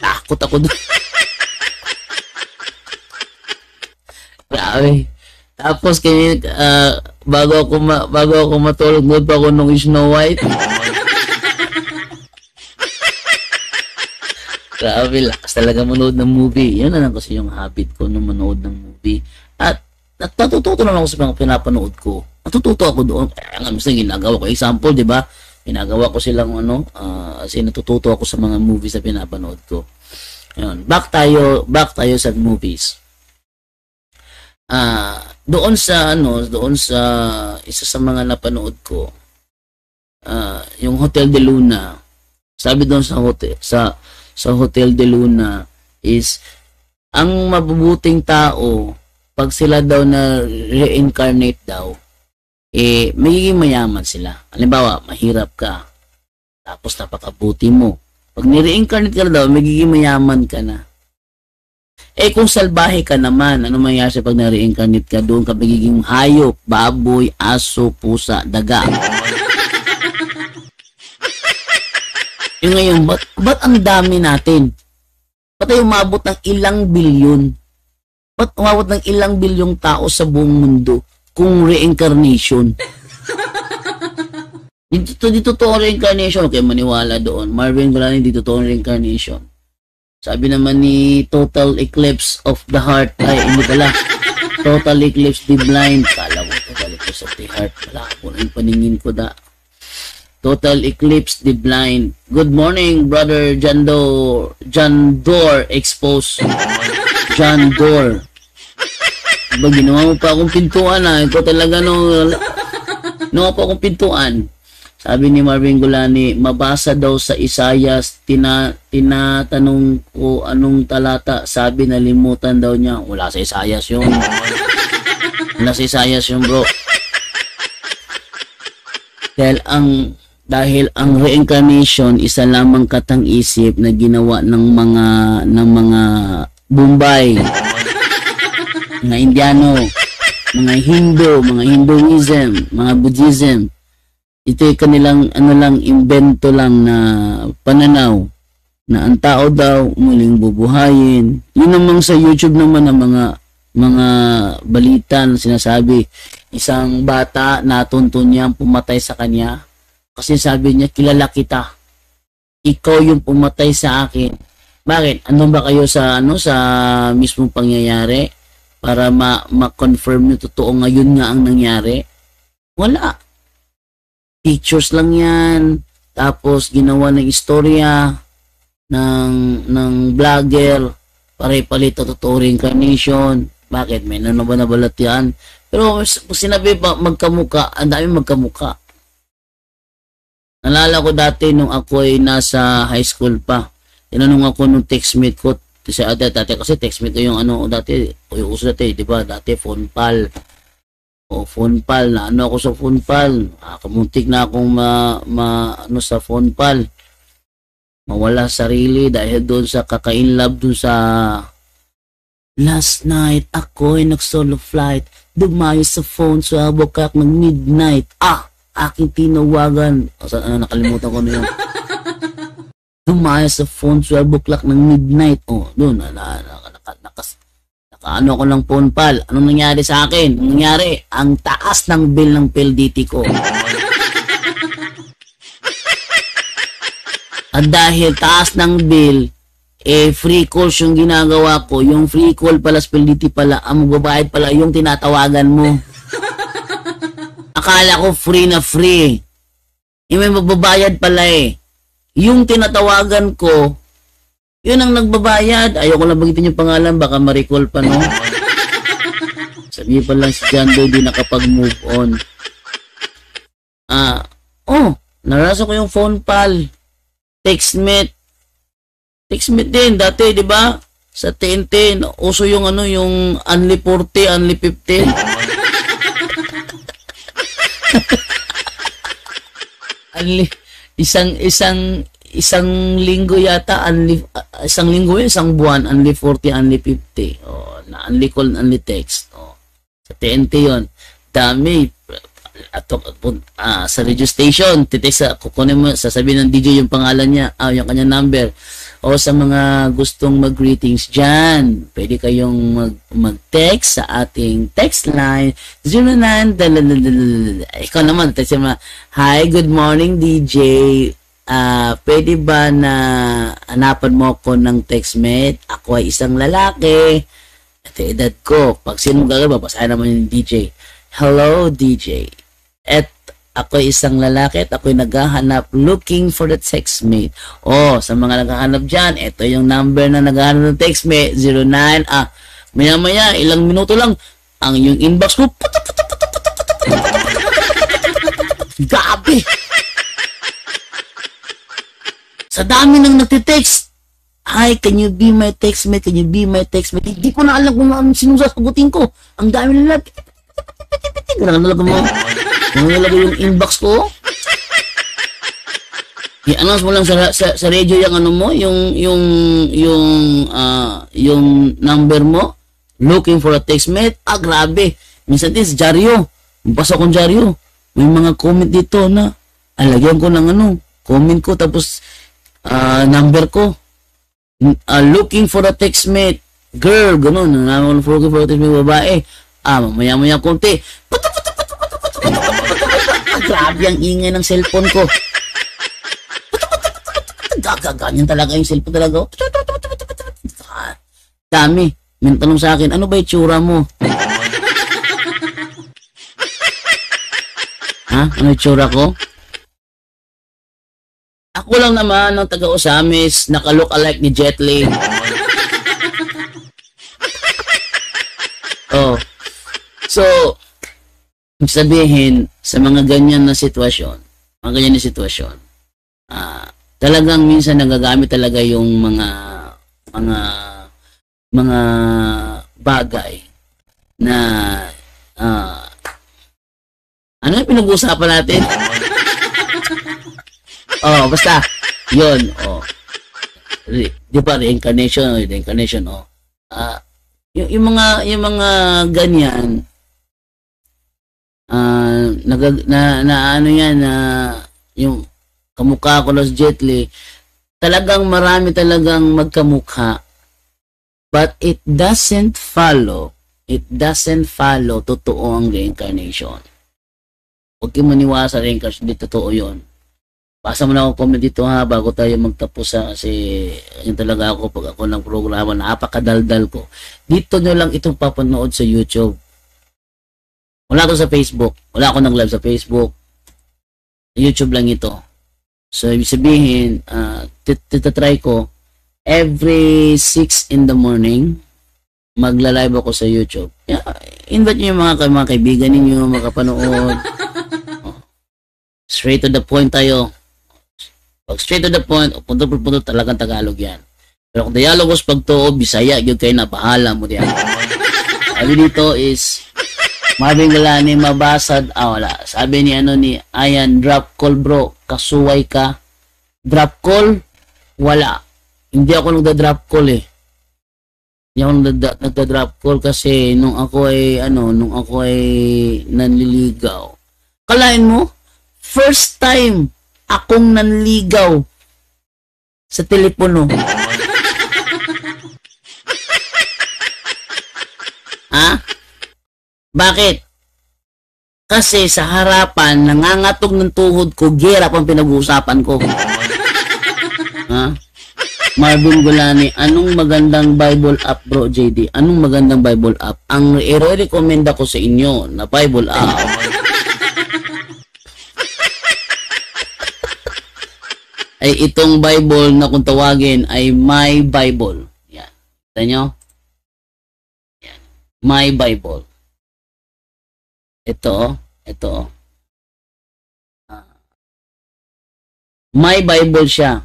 Takot ako doon. Grabe. Tapos, bago ako matulog, nood pa ako nung Snow White. Grabe, lakas talaga manood ng movie. Yan na lang kasi yung habit ko nung manood ng movie. At natututo naman ako sa mga pinapanood ko. Natututo ako doon. Kaya nga minsan ginagawa ko. Example, di ba? Ginagawa ko silang kasi natututo ako sa mga movies na pinapanood ko. Ayun. Back tayo sa movies. Doon sa isa sa mga napanood ko, yung Hotel de Luna. Sabi doon sa Hotel de Luna is ang mabubuting tao pag sila daw na reincarnate daw, magiging mayaman sila. Halimbawa, mahirap ka, tapos napakabuti mo. Pag ni-reincarnate ka na daw, magiging mayaman ka na. Kung salbahe ka naman, ano mangyayari pag na-reincarnate ka? Doon ka magiging hayop, baboy, aso, pusa, daga. Yung ngayon, ba't ang dami natin? Ba't tayo umabot ng ilang bilyon? Ba't umabot ng ilang bilyong tao sa buong mundo kung reincarnation? Di totoo reincarnation. Okay, maniwala doon. Marvin Golani, di totoo reincarnation. Sabi naman ni Total Eclipse of the Heart. Ay, hindi pala. Total Eclipse the Blind. Kala mo, Total Eclipse of the Heart. Wala ko na yung paningin ko da. Total Eclipse the Blind. Good morning, brother Jandor Expose. Jandor. Diba, ginawa mo pa akong pintuan Ito talaga ginawa pa akong pintuan. Sabi ni Marvin Golani, mabasa daw sa Isayas, tinatanong ko anong talata. Sabi, nalimutan daw niya. Wala sa Isayas yun. Wala sa Isayas yun, bro. Dahil ang reincarnation isa lamang katang-isip na ginawa ng mga Bombay, mga Indiano, mga Hinduism, mga Buddhism. Ito ay kanilang invento lang na pananaw na ang tao daw muling bubuhayin. Yun namang sa YouTube naman ang mga balita na sinasabi, isang bata natuntun niyang pumatay sa kanya kasi sabi niya, kilala kita. Ikaw yung pumatay sa akin. Bakit? Ano ba kayo sa mismong pangyayari para ma-confirm na totoo ngayon nga ang nangyari? Wala. Pictures lang yan. Tapos ginawa ng istorya ng vlogger. Pare-palit o totoo reincarnation. Bakit? May nabalat yan. Pero sinabi pa magkamuka, ang dami magkamuka. Nalala ko dati nung ako ay nasa high school pa. Tinanong ako nung textmate ko. Dati kasi textmate ko yung dati. O yung uso dati, di ba? Dati phone pal. O phone pal. Na ako sa phone pal. Kamuntik na akong sa phone pal. Mawala sarili dahil doon sa kakainlove doon sa last night ako ay nag-solo flight. Dumayo sa phone sa bukak ng midnight. Aking tinawagan. Nakalimutan ko na yun. Dumayo sa phone 12 o'clock ng midnight. Doon. Nakaano ko ng phone pal. Anong nangyari sa akin? Anong nangyari? Ang taas ng bill ng PLDT ko. At dahil taas ng bill, free calls yung ginagawa ko. Yung free call pala sa PLDT pala, ang magbabayad pala yung tinatawagan mo. Akala ko free na free. May magbabayad pala Yung tinatawagan ko, yun ang nagbabayad. Ayoko lang bagitin yung pangalan, baka ma-recall pa, no? Sabi pa lang si John Doe, di nakapag-move on. Narasa ko yung phone pal. Textmate. Textmate din, dati, di ba? Sa TNT, uso yung yung only 40, only 50. Isang linggo yata, isang linggo isang buwan, only 40, only 50. Na only call, only text. Sa TNT yon. Dami. Sa radio station, kukunin mo, sasabihin ng DJ yung pangalan niya, yung kanyang number. O sa mga gustong mag-greetings dyan, pwede kayong mag-text sa ating text line 09. Ikaw naman, text mo, hi, good morning DJ. Pwede ba na hanapan mo ko ng textmate? Ako ay isang lalaki. At edad ko. Pag sino gagawin, babasahin naman yung DJ. Hello, DJ. At ako isang lalaki at ako'y naghahanap looking for the textmate. Oh, sa mga naghahanap dyan, ito yung number na naghahanap ng textmate, 09, maya-maya, ilang minuto lang, ang yung inbox ko, gabi! Sa dami nang nagtitext, hi, can you be my textmate? Can you be my textmate? Hindi ko na alam kung anong sinusasagutin ko. Ang dami nila. Ganun talaga mo. Ganun talaga yung inbox ko. I-announce mo lang sa radio yung ano mo, yung number mo. Looking for a textmate. Grabe. Minsan din sa dyaryo. Basa kong dyaryo. May mga comment dito na lagyan ko ng comment ko tapos number ko. Looking for a textmate. Girl, ganun. Looking for a textmate, babae. Mamaya-maya konti. Grabe ang ingay ng cellphone ko. Gagaganyan talaga yung cellphone talaga. Dami. May tanong sa akin, ano ba itsura mo? Ano itsura ko? Ako lang naman ng taga-Osamis, naka-look alike ni Jet Li. So, sabihin, sa mga ganyan na sitwasyon, talagang minsan nagagamit talaga yung mga bagay na ano yung pinag-uusapan natin? Basta yun, di ba reincarnation, yung mga ganyan yung kamukha ko los Jet Li, talagang marami talagang magkamukha, but it doesn't follow totoo ang reincarnation. Huwag kayo maniwala sa reincarnation, hindi totoo yun. Basa mo na ako comment dito bago tayo magtapos kasi yun talaga ako pag ako ng programa, napakadaldal ko. Dito nyo lang itong papanood sa YouTube. Wala ako sa Facebook. Wala ako nag-live sa Facebook. YouTube lang ito. So, ibig sabihin, titatry ko every 6 in the morning, magla-live ako sa YouTube. Invite nyo yung mga kaibigan ninyo, makapanood. Straight to the point tayo. Pag straight to the point, punto talagang Tagalog yan. Pero kung dialogos pag to, Bisaya, yun kayo na, bahala mo diyan. Sabi dito is, Marvin Galani, mabasad, wala. Sabi ni Ayan, drop call bro, kasuway ka. Drop call? Wala. Hindi ako nagda-drop call eh. Hindi ako nagda-drop call kasi nung ako ay nanliligaw. Kalain mo, first time akong nanligaw sa telepono. Bakit? Kasi sa harapan, nangangatog ng tuhod ko, gerap ang pinag-uusapan ko. Marvin Gulani, anong magandang Bible app bro JD? Anong magandang Bible app? Ang i-recommend ako sa inyo na Bible app ay itong Bible na kung tawagin ay My Bible. Yan. Kita nyo? Yan. My Bible. Ito. My Bible siya.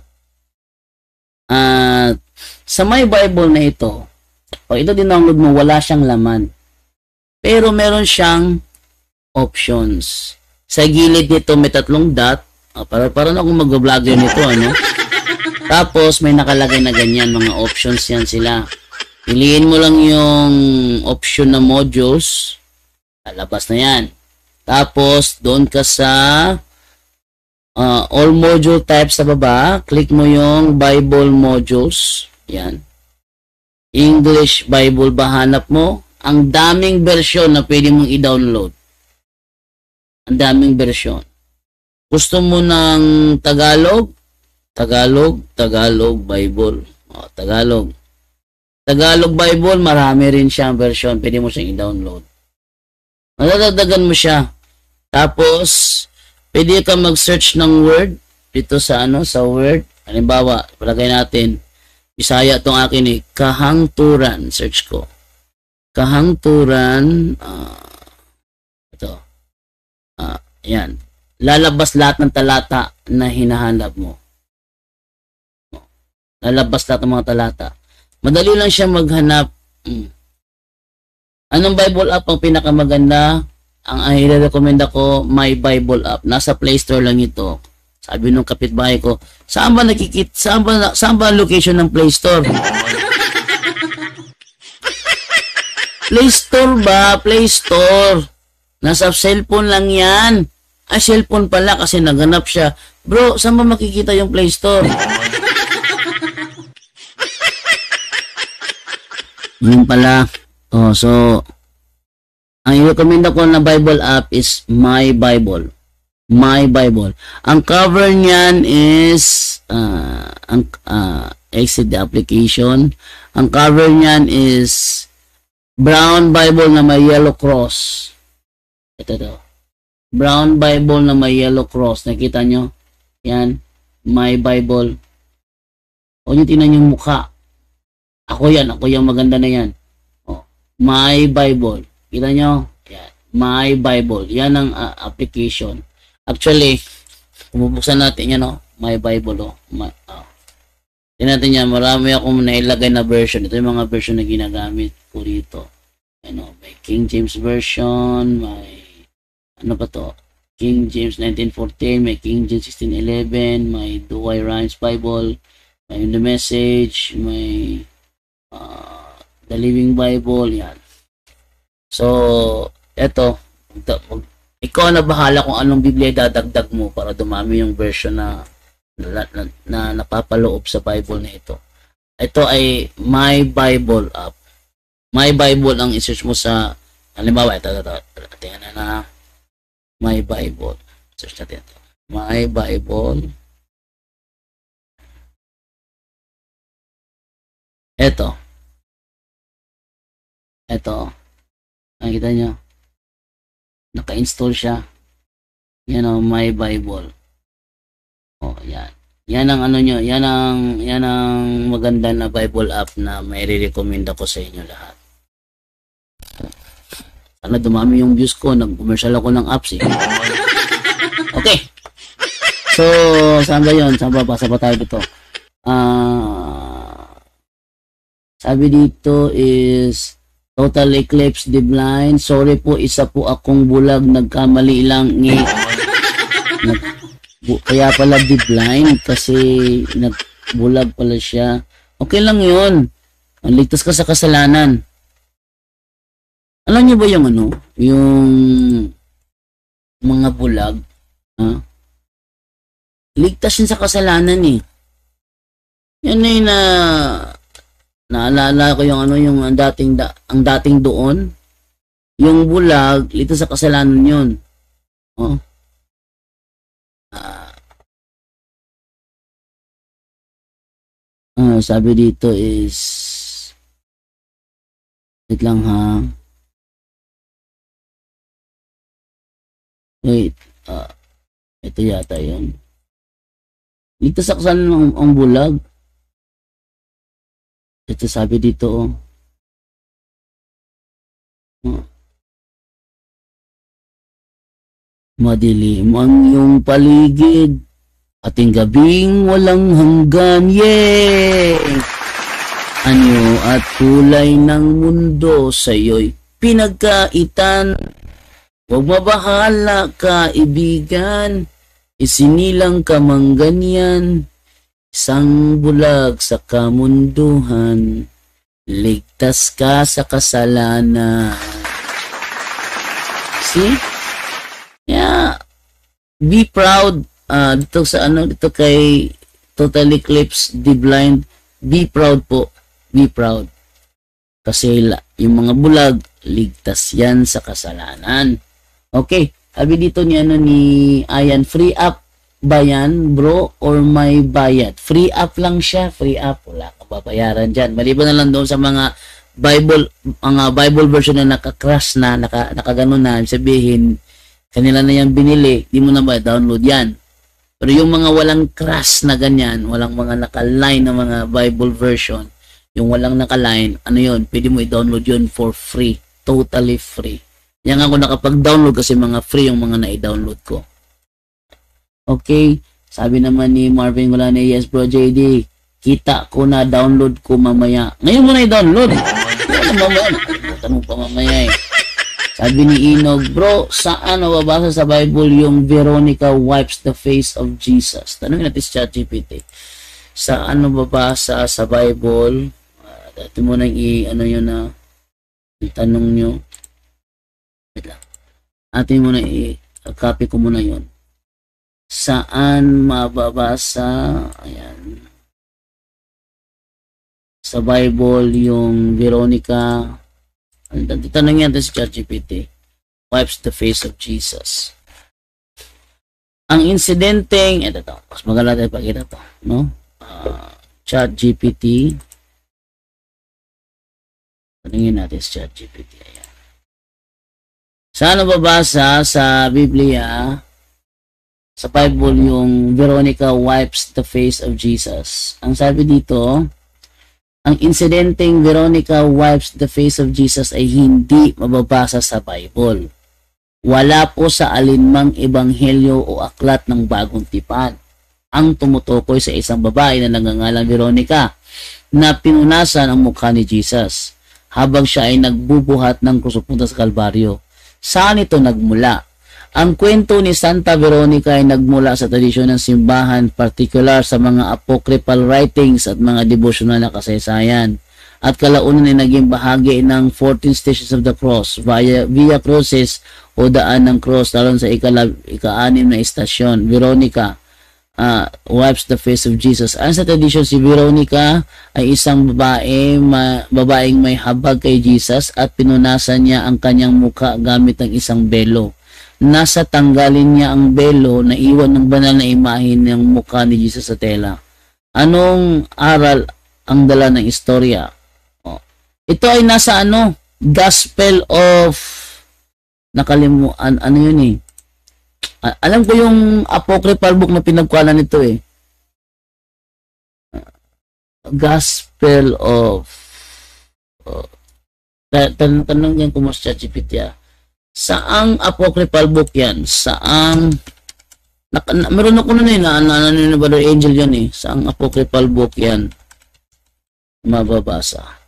Sa My Bible na ito, pag ito dindownload mo, wala siyang laman. Pero meron siyang options. Sa gilid nito may 3 dot. Parang akong mag-vlogger nito, Tapos may nakalagay na ganyan, mga options yan sila. Piliin mo lang yung option na modules. Lalabas na yan. Tapos, doon ka sa all module types sa baba. Click mo yung Bible modules. Yan. English Bible ba hanap mo? Ang daming version na pwede mong i-download. Ang daming version. Gusto mo ng Tagalog? Tagalog Bible. Tagalog. Tagalog Bible, marami rin siyang version. Pwede mo siyang i-download. Madadagdagan mo siya. Tapos, pwede ka mag-search ng word dito sa sa word. Halimbawa, palagay natin, Bisaya tong akin kahangturan. Search ko. Kahangturan, ito. Yan. Lalabas lahat ng talata na hinahanap mo. Lalabas lahat ng mga talata. Madali lang siya maghanap. Anong Bible app ang pinakamaganda? Ang i-recommend ko, My Bible app. Nasa Play Store lang ito. Sabi nung kapitbahay ko, saan ba ang location ng Play Store? Play Store ba? Play Store. Nasa cellphone lang yan. Cellphone pala kasi naganap siya. Bro, saan ba makikita yung Play Store? Yun pala. So, ang i-recommend ko na Bible app is My Bible. My Bible. Ang cover niyan is exit the application. Ang cover niyan is brown Bible na may yellow cross. Ito. Brown Bible na may yellow cross. Nakita nyo? Yan. My Bible. O nyo tinan yung mukha. Ako yung maganda na yan. My Bible. Kita nyo? Yan. My Bible. Yan ang application. Actually, bubuksan natin yan, My Bible, Tingnan natin yan. Marami akong nailagay na version. Ito yung mga version na ginagamit ko dito. May King James Version, may ano pa to? King James 1914, may King James 1611, may Douay Rhymes Bible, may The Message, may The Living Bible, yan. So, eto, ikaw na bahala kung anong Biblia dadagdag mo para dumami yung version na napapaloob sa Bible na ito. Ito ay My Bible app. My Bible ang i-search mo sa, halimbawa, ito. Tingnan na My Bible. Search natin ito. My Bible. Ito. Nakikita nyo? Naka-install siya. Yan My Bible. Yan. Yan ang yan ang maganda na Bible app na may re-recommend ako sa inyo lahat. Sana dumami yung views ko, nag-commercial ako ng apps Okay. So, saan ba yun? Saan ba? Basa pa tayo dito. Sabi dito is Total Eclipse the Blind. Sorry po, isa po akong bulag. Nagkamali lang kaya pala the blind kasi nagbulag pala siya. Okay lang yun. Ligtas ka sa kasalanan. Alam niyo ba yung yung mga bulag? Ligtas yun sa kasalanan Yan naalala ko yung yung ang dating doon. Yung bulag, ligtas sa kasalanan yun. Sabi dito is wait lang ha. Wait. Ito yata yun. Ligtas sa kasalanan ang bulag. Ito sabi dito madilim ang iyong paligid. Ating gabing walang hanggan, yay! Anyo at kulay ng mundo sa'yo'y pinagkaitan. Huwag mabahala, kaibigan, isinilang ka mang ganyan. Isang bulag sa kamunduhan, ligtas ka sa kasalanan. See? Yeah. Be proud. Dito sa dito kay Total Eclipse the Blind, be proud po, be proud. Kasi yung mga bulag, ligtas yan sa kasalanan. Okay, sabi dito ni ni Ayan, free app ba yan, bro, or may bayad? Free app lang siya, free app, wala kang babayaran dyan. Maliban na lang doon sa mga Bible version na naka-crash na, nakaganon na, sabihin, kanila na yan binili, di mo na ba download yan. Pero yung mga walang crash na ganyan, walang mga naka-line na mga Bible version, yung walang naka-line, ano yun, pwede mo i-download yun for free, totally free. Yan ako nakapag-download kasi mga free yung mga na-i-download ko. Okay, sabi naman ni Marvin Wala na, yes bro JD, kita ko na download ko mamaya. Ngayon mo na i-download. Mamaya, tanong pa mamaya eh. Sabi ni Inog, bro, saan nababasa sa Bible yung Veronica wipes the face of Jesus? Tanongin natin sa ChatGPT. Saan nababasa sa Bible? Dati mo nang ano yun na itanong nyo. Wait lang. Atin mo na copy ko muna yun. Saan mababasa? Ayan. Sa Bible yung Veronica, tanongin natin si ChatGPT, wipes the face of Jesus. Ang insidenteng, ito, mas maganda tayo pakita to, no? ChatGPT, tanongin natin si ChatGPT. Ayan. Saan nababasa sa Biblia, sa Bible yung Veronica wipes the face of Jesus? Ang sabi dito, ang insidenteng Veronica wipes the face of Jesus ay hindi mababasa sa Bible. Wala po sa alinmang ebanghelyo o aklat ng bagong tipan ang tumutukoy sa isang babae na nagngangalang Veronica na pinunasan ang mukha ni Jesus habang siya ay nagbubuhat ng krus punta sa Kalbaryo. Saan ito nagmula? Ang kwento ni Santa Veronica ay nagmula sa tradisyon ng simbahan, particular sa mga apocryphal writings at mga devotional na kasaysayan. At kalaunan ay naging bahagi ng 14 Stations of the Cross, Via Crucis o Daan ng Cross, lalo sa ika-6 na istasyon. Veronica wipes the face of Jesus. Ayon sa tradisyon, si Veronica ay isang babaeng may habag kay Jesus at pinunasan niya ang kanyang mukha gamit ng isang belo. Nasa tanggalin niya ang belo na iwan ng banal na imahe ng mukha ni Jesus sa tela. Anong aral ang dala ng istorya? Ito ay nasa Gospel of nakalimutan, ano yun eh. Alam ko yung apocryphal book na pinagkuhanan nito eh. Gospel of tanong yan kung mas ChatGPT saang apocryphal book yan? Saang meron ako na na Brother Angel yan eh. Saang apocryphal book yan mababasa?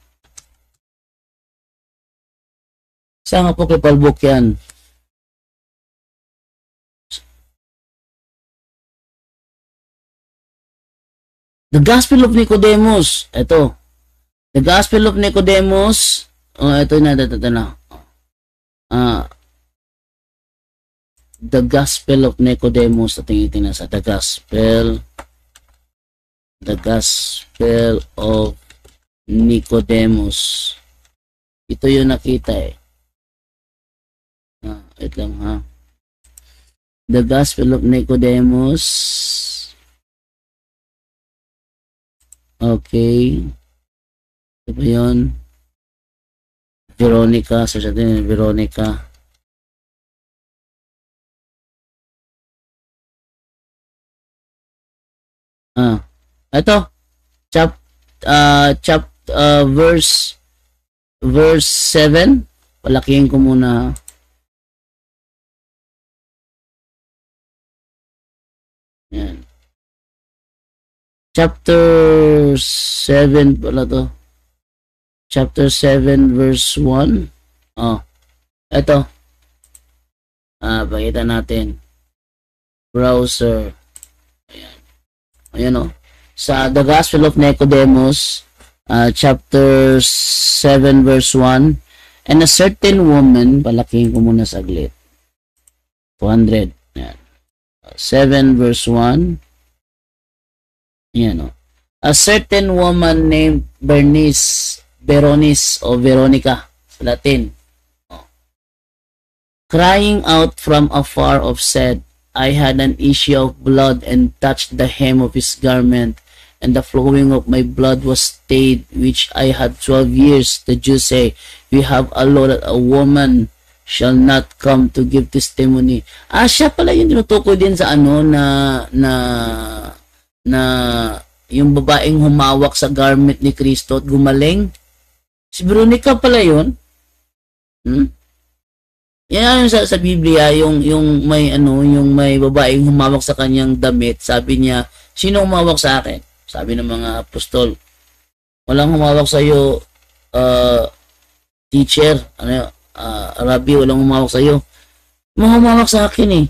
Saang apocryphal book yan? The Gospel of Nicodemus. Ito. The Gospel of Nicodemus. Ito na. The Gospel of Nicodemus. Tingin na sa The Gospel of Nicodemus. Ito yung nakita eh. Wait lang ha. The Gospel of Nicodemus. Okay. Ito ba yun? Veronica. Search natin Veronica. Ito. Verse 7. Palakihin ko muna. Yan. Chapter 7 pala to. Chapter 7 verse 1. Ito. Pakita natin. Browser. Ayan sa The Gospel of Nicodemus, chapter 7 verse 1. And a certain woman, palakihin ko muna saglit. 200. Ayan. 7 verse 1. Ayan A certain woman named Beronice o Veronica sa Latin. Crying out from afar off said, I had an issue of blood and touched the hem of his garment, and the flowing of my blood was stayed, which I had 12 years. The Jews say, we have a law that a woman shall not come to give testimony. Siya pala yung tinutukoy din sa ano na yung babaeng humawak sa garment ni Kristo at gumaling. Si Veronica pala yun. Yan sa Biblia, yung may yung may babaeng humawak sa kanyang damit. Sabi niya, sino humawak sa akin? Sabi ng mga apostol, walang humawak sa iyo, teacher, Rabbi, walang humawak sa iyo. Humawak sa akin eh.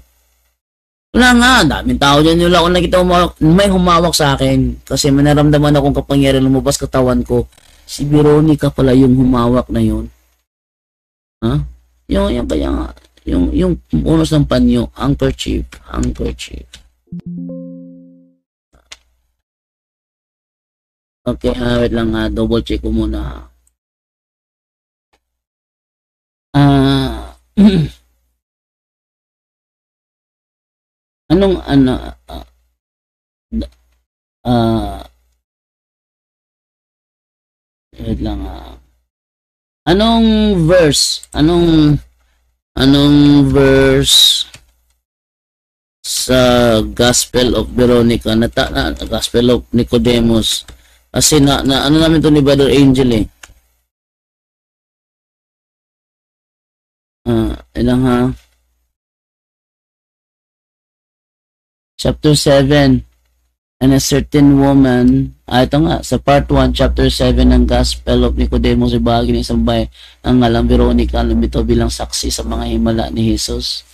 Wala nga, daming tao dyan. Wala akong nakita may humawak sa akin kasi manaramdaman akong kapangyarihan lumabas katawan ko. Si Veronica pala yung humawak na yun. Yung kaya nga, yung unos ng panyo, handkerchief. Okay, wait lang, double check ko muna. Wait lang, anong verse sa Gospel of Veronica, Gospel of Nicodemus, kasi ano namin to ni Brother Angel eh. Ilang chapter 7, and a certain woman, ito nga, sa part 1, chapter 7 ng Gospel of Nicodemus, ibahagi ng isang bahay ang ngalang Veronica, lumito bilang saksi sa mga himala ni Jesus.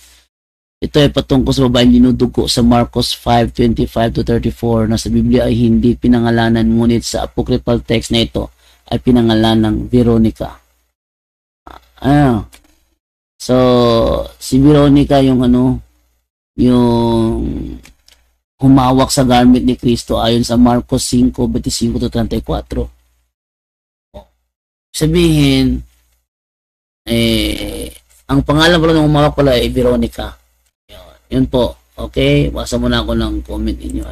Ito ay patungkol sa babaeng dinudugo sa Marcos 5:25-34 na sa Biblia ay hindi pinangalanan, ngunit sa apocryphal text na ito ay pinangalan ng Veronica. So, si Veronica yung yung humawak sa garment ni Kristo ayon sa Marcos 5:25-34. Sabihin, ang pangalan pala ng humawak pala ay Veronica. Yun po. Okay? Basa muna ako ng comment ninyo.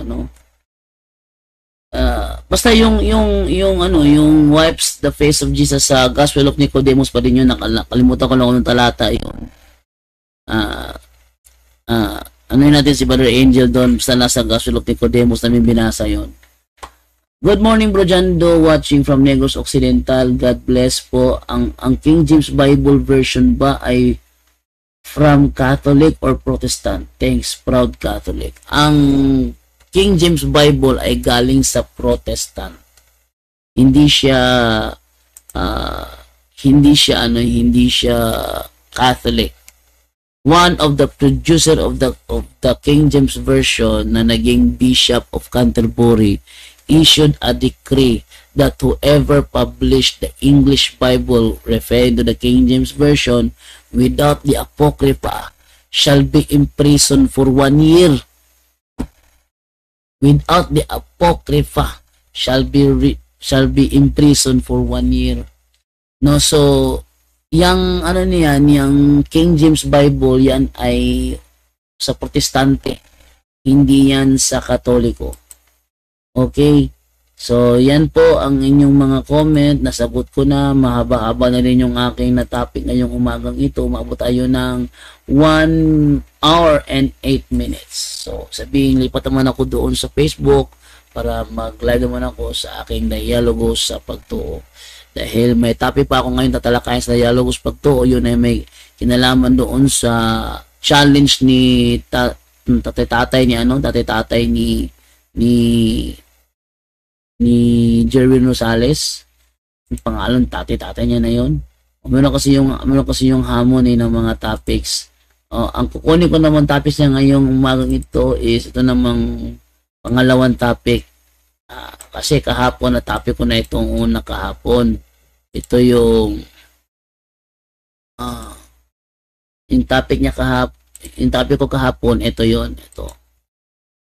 Basta yung wipes the face of Jesus sa Gospel of Nicodemus pa din yun. Nakalimutan ko lang ng talata yun. Ano yun natin si Brother Angel doon basta nasa Gospel of Nicodemus namin binasa yun. Good morning, Bro Jando, watching from Negros Occidental. God bless po. Ang King James Bible version ba ay from Catholic or Protestant? Thanks, proud Catholic. Ang King James Bible ay galing sa Protestant. Hindi siya Catholic. One of the producer of the King James version na naging Bishop of Canterbury issued a decree that whoever published the English Bible referring to the King James version without the Apocrypha shall be imprisoned for 1 year. Without the Apocrypha shall be imprisoned for 1 year. No, so yang yung King James Bible yan ay sa Protestante, hindi yan sa Katoliko. Okay? So, yan po ang inyong mga comment. Nasagot ko na. Mahaba-haba na rin yung aking na topic ngayong umagang ito. Umabot tayo ng 1 hour and 8 minutes. So, sabihin, lipat naman ako doon sa Facebook para mag-live naman ako sa aking Dialogos sa Pagtuo. Dahil may topic pa ako ngayon tatalakayin sa Dialogos Pagtuo. Yun ay may kinalaman doon sa challenge ni tatay ni Jerwin Rosales. Yung pangalan tatay niya na yon. Meron kasi yung hamon ng mga topics. Ang kukunin ko naman topics niya ngayong umagang ito is ito namang pangalawang topic. Kasi kahapon na topic ko na itong una kahapon. Ito yung topic niya yung topic ko kahapon, ito yon. Ito.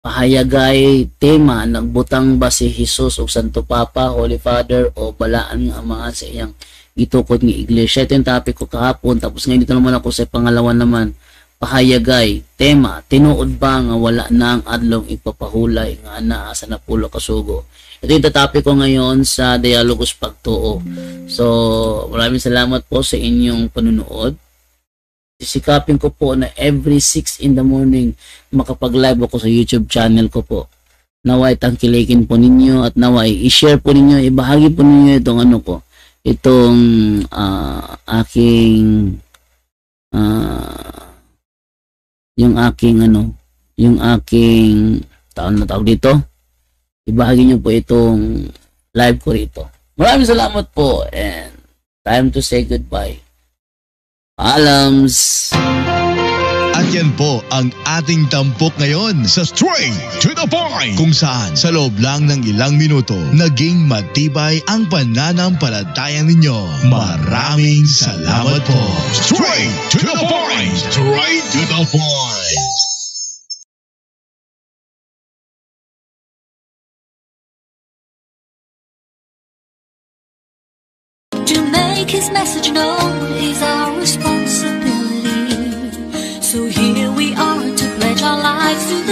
Pahayagay tema, nagbutang ba si Jesus o Santo Papa, Holy Father o balaan nga Ama sa iyang gitukod ng iglesia. Ito yung topic ko kahapon. Tapos ngayon dito naman ako sa pangalawa naman. pahayagay tema tinuod ba nga wala na ang adlong ipapahulay nga anaa sa napulo ka sugo. Ito yung topic ko ngayon sa Dialogos Pagtuo. So maraming salamat po sa inyong panunood. Sisikapin ko po na every 6 in the morning makapag-live ako sa YouTube channel ko po. Naway tangkilikin po ninyo at naway i-share po ninyo, ibahagi po ninyo itong ano ko, itong aking yung aking tawag dito, ibahagi nyo po itong live ko rito. Maraming salamat po and time to say goodbye. Paalams! At yan po ang ating tampok ngayon sa Straight to the Point, kung saan sa loob lang ng ilang minuto naging matibay ang pananampalataya ninyo. Maraming salamat po. Straight to the Point! Straight to the Point! To make his message known is our responsibility. So here we are to pledge our lives to